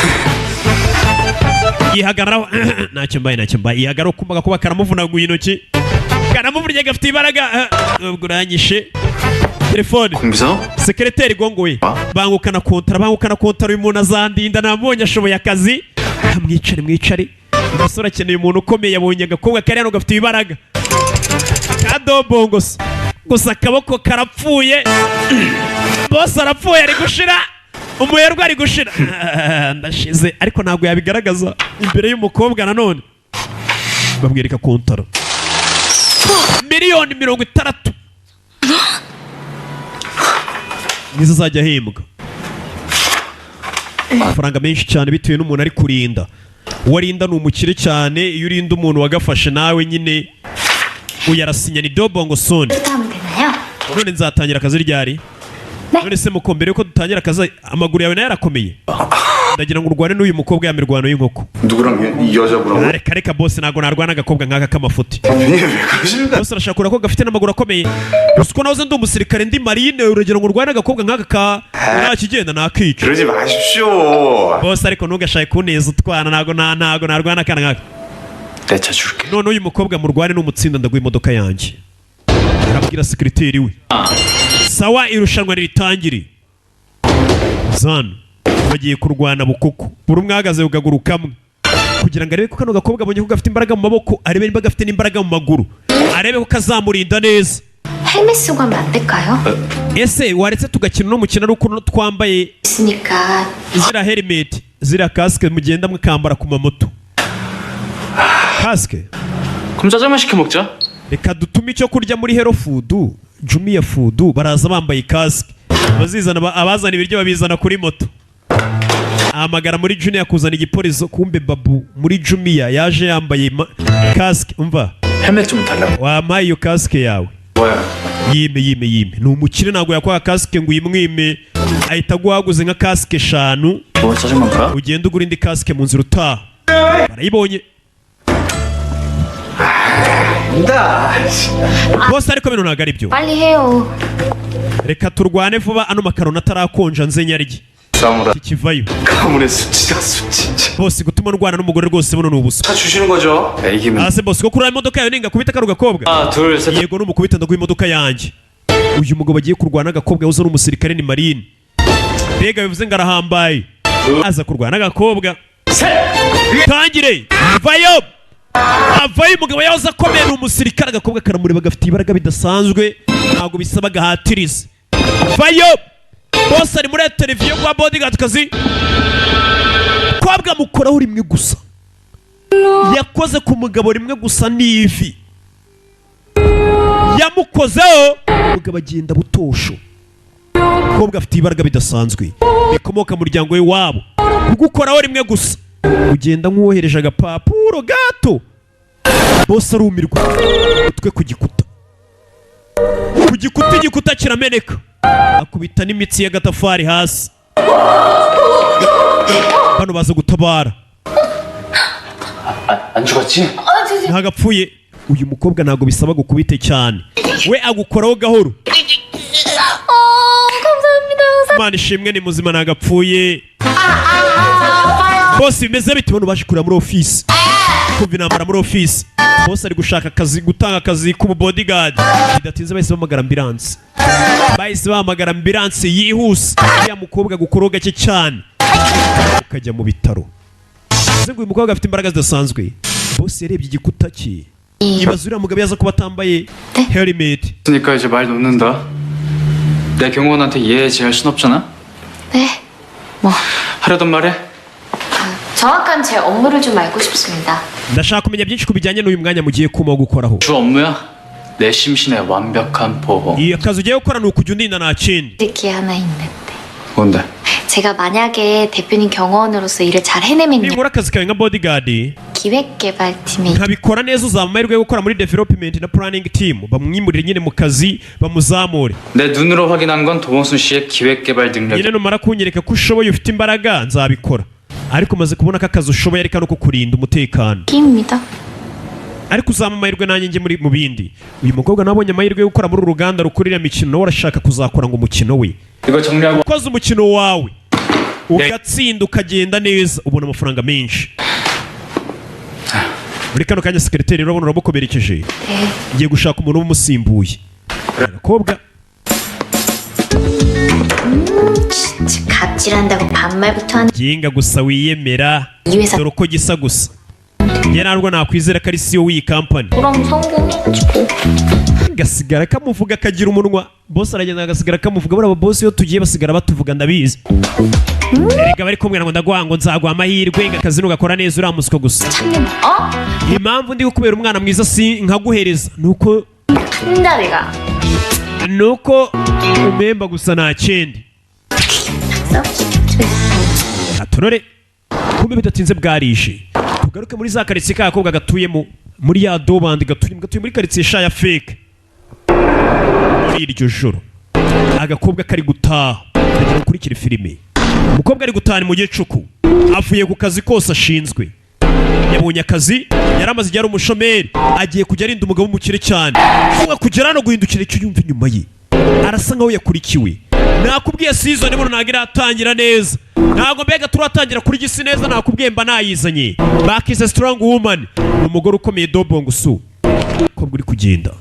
yihagararaho ntacyo mbaye yihagararaho kumvaga kuba karamuvunaguye intoki karamuvunnye gafite ibaraga. ubwo uranyishe telefone sekereteri gongoye bangukana kontara uyu muntu azandinda namubonye ashoboye akazi. mwicare umusore akeneye umuntu ukomeye yabonye agakobwa kari hano gafite ibibaraga kadobongoso gusa akaboko karapfuye. bose arapfuye ari gushira umuherwe ari gushira. ndashize ariko ntabwo yabigaragaza imbere y'umukobwa. nanone bamwereka kontara miliyoni 60 nizo azajya ahembwa. amafaranga menshi cyane bitewe n'umuntu ari kurinda. uwarinda ni umukire cyane. iyo urinda umuntu wagafashe nawe nyine uyarasinya ni dobongo soni. none nzatangira akazi ryari? none se muko mbere yuko dutangira akazi amaguru yawe nayo yarakomeye. ndagira ngo urwane n'uyu mukobwa ya mirwano y'inkoko. reka bosi ntabwo narwana agakobwa nk'aka k'amafuti. bosi arashaka kureba ko gafite n'amaguru akomeye. gusa uko nahoze ndi umusirikare ndi marine uragira ngo urwane agakobwa nk'aka nta kigenda nakica. bosi ariko ntugashake kuneza utwana ntabwo narwana akana nk'aka. none uyu mukobwa murwane n'umutsinda ndaguha imodoka yanjye. arabwira sekiriteri we sawa irushanwa ritangire. zana bagiye kurwana bukuku buri umwe ahagaze ku kaguru kamwe kugira ngo arebe ko kano gakobwa abonye ko gafite imbaraga mu maboko arebe niba gafite n'imbaraga mu maguru arebe ko kazamurinda neza. 헬멧 쓰고 하면 안 될까요? ese waretse tugakina uno mukino ari uko twambaye 있으니까 ziriya helmet ziriya kasike mugenda mukambara ku mamoto. kasike 그럼 짜장면 시켜 먹자. reka dutume icyo kurya muri hero food jumiya food baraza bambaye kasike abazana ibiryo babizana kuri moto. ahamagara muri juniya kuzana igipolizo kumbe babu muri jumiya yaje yambaye kasike. umva 헬멧 좀 달라고. wampaye iyo kasike yawe. yime ni umukire ntabwo yakwaga kasike ngo uyimwime ahita aguhaguze nka kasike 5 ugenda ugura indi kasike mu nzira utaha. barayibonye bose ariko bino ntabwo ari byo. 빨리 해요. reka turwane vuba ano makaroni atarakonja nze nyarye kikivayo. bose gutuma ndwana n'umugore rwose buno ni ubusa. 주시는 거죠? ase bose ko kurara imodoka yawe ninga kubita karo gakobwa. yego numukubita ndaguha imodoka yanjye. uyu mugabo agiye kurwana n'agakobwa yahoze ari umusirikare ni marine. mbega bivuze ngo arahambaye aza kurwana n'agakobwa. tangire vayo avayo umugabo yahoze akomeye ni umusirikare. agakobwa karamureba gafite ibaraga bidasanzwe ntabwo bisaba gahatiriza. vayo bose ari muri televiziyo kwa bodyguard kazi. kobwa mukoraho rimwe gusa yakoze ku mugabo rimwe gusa n'ivi yamukozeho umugabo agenda butosho. Umukobwa afite ibaraga bidasanzwe rikomoka mu muryango we wabo, kugukoraho rimwe gusa ugenda nk'uwohereje agapapuro gato. Bose arumirwa, utwe ku gikuta, igikuta kirameneka, akubita n'imitsi y'agatafari hasi. Bano baza gutabara. 안 죽었지? ntagapfuye. Uyu mukobwa ntago bisaba gukubite cyane, we agukoraho gahoro. 감사합니다. Imana ishimwe ni muzima ntagapfuye. Bose bimeze bite bano baje kurira muri office, kumva intambara muri office. Bose ari gushaka akazi, gutanga akazi k'ubu bodyguard. Bidatinze bahise bahamagara ambulance yihuse. Ya mukobwa gukoroga gake cyane ukajya mu bitaro. Uyu mukobwa afite imbaraga zidasanzwe. Bose yarebye igikuta cye, ibaza uriya mugabo yaza kuba atambaye helmet. 그러니까 이제 말 놓는다. 내 경호원한테 이해해 제할 순 없잖아. 네. 뭐 하려던 말해. 정확한 제 업무를 좀 알고 싶습니다. ndashaka kumenya byinshi ku bijyanye n'uyu mwanya mugiye kuma gukoraho. 주 업무야. 내 심신의 완벽한 보호. 이 akazi ugiye gukora ni ukujya undinda nta kindi. 게 하나 있는데. 뭔데? 제가 만약에 대표님 경호원으로서 일을 잘 해내면요. ninkora akazi kawe nka bodyguard 기획개발팀에 nkabikora neza, uzaba amahirwe yo gukora muri development na planning team. bamwimurire nyine mu kazi bamuzamure. 내 눈으로 확인한 건 도원순 씨의 기획개발 능력. nyine numara kunyereka ko ushoboye ufite imbaraga nzabikora, ariko maze kubona ko akazi ushoboye ariko no kukurinda umutekano. 입니다. ariko uzaba amahirwe nanjye njye muri mu bindi. Uyu mukobwa nabonye amahirwe yo gukora muri uru ruganda rukurira imikino, nawe arashaka kuzakora ngo umukino we. 이거 정리하고. ukoze umukino wawe ugatsinda ukagenda neza ubona amafaranga menshi. muri kano kanya sekreteri urabona uramukomerekeje, ngiye gushaka umuntu w'umusimbuye. agakobwa 진짜 갑질한다고 반말부터 하는 ginga gusa wiyemera, dore uko gisa gusa. njye ntabwo nakwizera ko ari CEO w'iyi kampani. 그럼 성공해가지고 gasigara kamuvuga akagira umunwa. Boss aragenda agasigara kamuvuga. Buriya boss iyo tugiye basigara batuvuga ndabizi. erega bari kumwe ngo ndaguha ngo nzaguha amahirwe ngakazi nugakora neza uramuswa gusa. impamvu ndi gukubera umwana mwiza si nkaguhereza nuko 한다 내가. nuko umemba gusa nta kindi. aturore kumbe bidatinze bwarije. tugaruke muri za karitsiye k'agakobwa gatuyemo, muri ya dobandi gatuye muri karitsiye sha ya fake. muri iryo joro agakobwa kari gutaha kagira gukurikira filime. umukobwa ari gutaha mu gicuku, avuye ku kazi kose ashinzwe. yabonye akazi, yaramaze igihe ari umushomeri, agiye kujya arinda umugabo w'umukire cyane. ushobora kugera no guhindukira icyo yumva inyuma ye, arasa nkaho yakurikiwe. nakubwiye season buno ntabwo iratangira neza, ntabwo mbega turatangira kuri gisi neza. nakubwiye mba nayizanye. Back is a strong woman, ni umugore ukomeye dobongo su. umukobwa uri kugenda,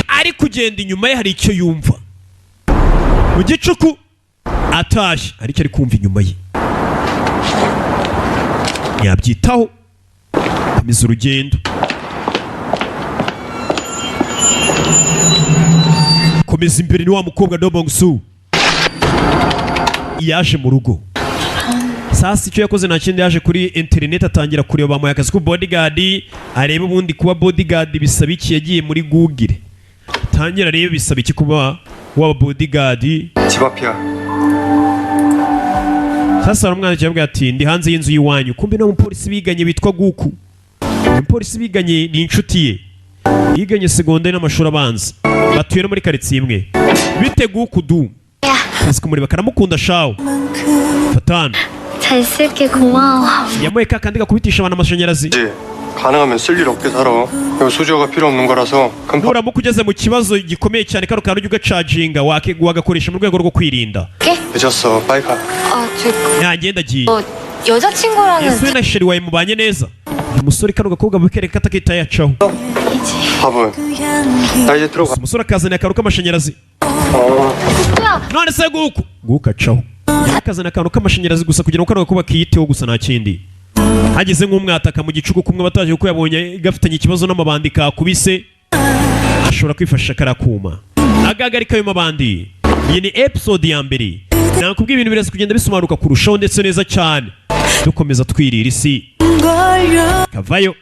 ari kugenda inyuma ye hari icyo yumva mu gicuku. atashye hari icyo ari kumva inyuma ye. ntiyabyitaho, komeza urugendo. komeza imbere. ni wa mukobwa dobongo su yaje mu rugo. sasa icyo yakoze nta kindi, yaje kuri internet atangira kureba bamuhaye akazi ku bodyguard. areba ubundi kuba bodyguard bisaba iki, yagiye muri Google tangira arebe bisaba iki kuba waba bodyguard. 집 앞이야. sasa baramwandikiye avuga ati ndi hanze y'inzu y'iwanyu. kumbe no umupolisi biganye bitwa Guku. umupolisi biganye ni inshuti ye, yiganye segonderi n'amashuri abanza, batuye no muri karitsiye imwe. bite Guku du ese kumureba karamukunda shawo. fatana 잘 쓸게 고마워. yamuhaye ka kandi gakubitisha abantu amashanyarazi. 이제 가능하면 쓸 일 없게 살아. 이거 수저가 필요 없는 거라서 금방. nuramuka ugeze mu kibazo gikomeye cyane, kano kantu ujya ugacaginga wagakoresha mu rwego rwo kwirinda. 늦었어. 빨리 가. yagenda agiye. 여자친구랑은 yesuwe na sheri wawe mubanye neza. uyu musore kano gakobwa bukereka atakita yacaho. 밥은 나 이제 들어가. umusore akazana akantu k'amashanyarazi. none se Guku acaho. akazana akantu k'amashanyarazi gusa kugira ngo kano gakobwa kiyiteho gusa nta kindi. hageze nk'umwataka mu gicuku kumwe bataje kuko yabonye gafitanye ikibazo n'amabandi kakubise, ashobora kwifashisha karakuma agahagarika ayo mabandi. iyi ni episode ya mbere. nakubwiye ibintu biraza kugenda bisumaruka kurushaho ndetse neza cyane. dukomeza twirira isi kavayo.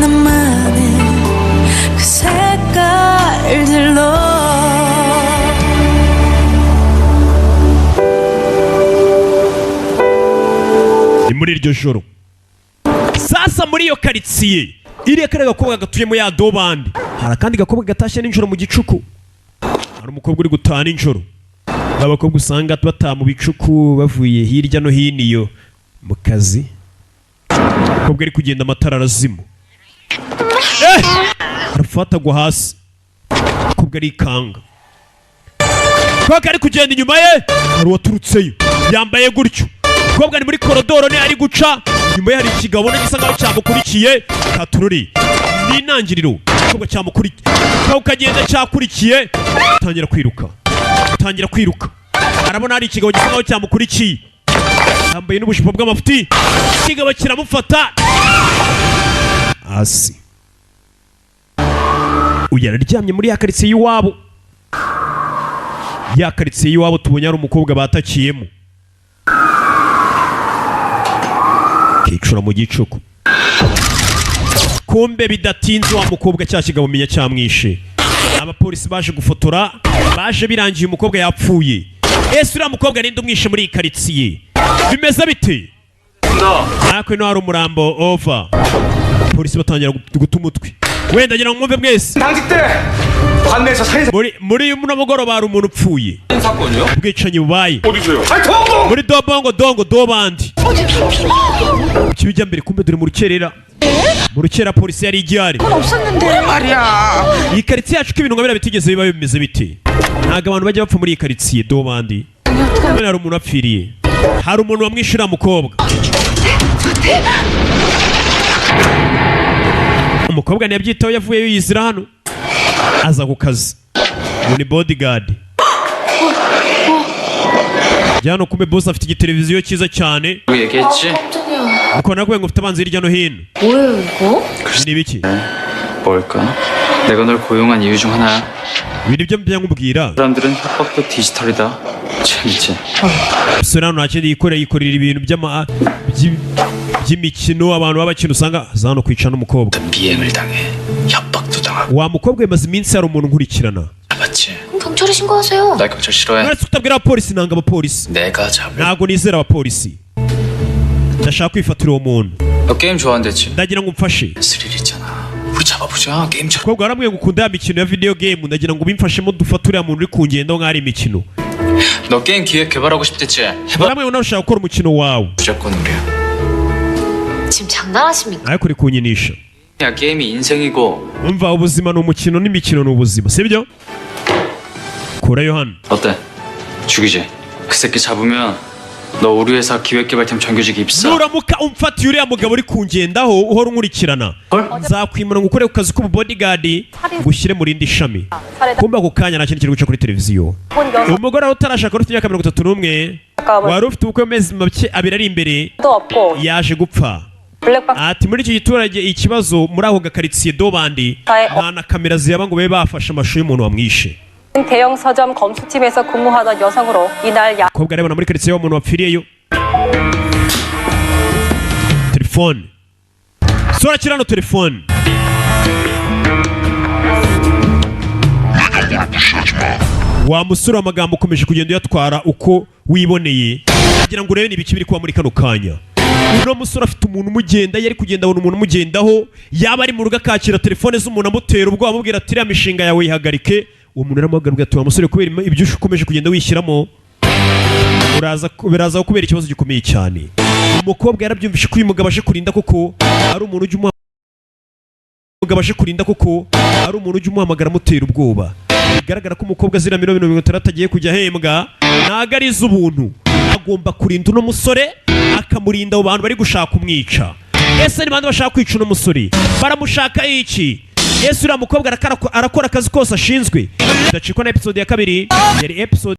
나만의 그 색깔들로 ni muri iryo joro sasa muri iyo karitsiye iriya kariya gakobwa gatuyemo ya dobandi hari akandi gakobwa gatashye nijoro mu gicuku hari umukobwa uri gutaha nijoro abakobwa usanga bataha mu bicuku bavuye hirya no hino iyo mu kazi umukobwa ari kugenda amatara arazima arafata agwa hasi umukobwa arikanga umukobwa ari kugenda inyuma ye hari uwaturutseyo yambaye gutyo umukobwa ari muri korodoro ne ari guca inyuma ye hari ikigabo gisa nkaho cyamukurikiye katururi ni intangiriro umukobwa cyamukurikiye ukagenda cyakurikiye utangira kwiruka arabona hari ikigabo gisa nkaho cyamukurikiye yambaye n'ubushipo bw'amafuti ikigabo kiramufata hasi uyu araryamye muri ya karitsiye y'iwabo ya karitsiye y'iwabo tubonye ari umukobwa batakiyemo kicura mu gicuku kumbe bidatinze wa mukobwa cya kigabo menya cyamwishe abapolisi baje gufotora baje birangiye umukobwa yapfuye ese uriya mukobwa ninde umwishe muri iyi karitsiye bimeze bite ariko ino hari umurambo ova polisi batangira guta umutwe wenda ngira ngo mwumve mwese muri uno mugoroba hari umuntu upfuye ubwicanyi bubaye muri dongo dobandi kibijya mbere kumbe dore mu rukerera polisi yari igihari iyi karitsiye yacu ko ibintu nkabira bitigeze biba bimeze bite ntabwo abantu bajya bapfa muri iyi karitsiye dobandi none hari umuntu wapfiriye hari umuntu wamwishyura mukobwa umukobwa ntiyabyitaho yavuyeyo yizira hano aza ku kazi ubu ni bodyguard hano kumbe boss afite igiteleviziyo cyiza cyane uko nakubwiye ngo ufite abanzi hirya no hino ni ibiki 뭘까? 내가 널 고용한 이유 중 하나야. ibintu byo byangubwira 사람들은 협박도 디지털이다. 재밌지? sura hano ntakindi yikorera ibintu by'imikino abantu b'abakina usanga aza hano kwicara n'umukobwa 비행을 당해 협박도 당하고 wa mukobwa yamaze iminsi hari umuntu nkurikirana 잡았지. 그럼 경찰에 신고하세요. 나 경찰 싫어해. uretse kutabwira abapolisi nanga abapolisi 내가 잡을. ntabwo nizera abapolisi ndashaka kwifatira uwo muntu 너 게임 좋아한댔지? ndagira ngo umfashe 스릴 있잖아. 우리 잡아보자. 게임처럼. umukobwa warambwiye ngo ukunda ya mikino ya video game ndagira ngo ubimfashemo dufate uriya muntu uri kungendaho nk'aho ari imikino 너 게임 기획 개발하고 싶댔지? 해봐. warambwiye ngo nawe ushaka gukora umukino wawe 무조건 우리야. 지금 장난하십니까? ariko uri kunyinisha 야 게임이 인생이고. umva ubuzima ni umukino n'imikino ni ubuzima sibyo kurayo hano 어때? 죽이지? 그 새끼 잡으면 너 우리 회사 기획개발팀 정규직 입사. nuramuka umfatiye uriya mugabo uri kungendaho uhora unkurikirana nzakwimura ngo ukore ku kazi k'ububodyguard ngushyire mu rindi shami kumva ako kanya nta kintu kiri guca kuri televiziyo umugore aho utarashaka ufite imyaka 31 wari ufite ubukwe amezi make abiri ari imbere yaje gupfa ati muri iki giturage ikibazo muri ako gakaritsiye dobandi nta na kamera ziyaba ngo babe bafashe amashusho y'umuntu wamwishe 대형 서점 검수팀에서 근무하던 여성으로 이날 kobwa arebana muri karitsiye y'umuntu wapfiriyeyo telefone sora kirano telefone wa musore w'amagambo ukomeje kugenda uyatwara uko wiboneye kugira ngo urebe n'ibiki biri kuba muri kano kanya uno musore afite umuntu umugenda yari kugenda abona umuntu umugendaho yaba ari mu rugo akakira telefone z'umuntu amutera ubwoba amubwira ati iriya mishinga yawe yihagarike uwo muntu aramuhagarika ati wa musore kubera ibyo ukomeje kugenda wishyiramo biraza kubera ikibazo gikomeye cyane umukobwa yarabyumvishe ko uyu mugabo aje kurinda koko ari umuntu ujya umuhamagara amutera ubwoba bigaragara ko umukobwa azira 60 agiye kujya ahembwa ntago ari iz'ubuntu agomba kurinda uno musore akamurinda abo bantu bari gushaka kumwica ese ni bande bashaka kwica uno musore baramushaka iki ese uriya mukobwa arakora akazi kose ashinzwe ndacikwa na episode ya kabiri yari episode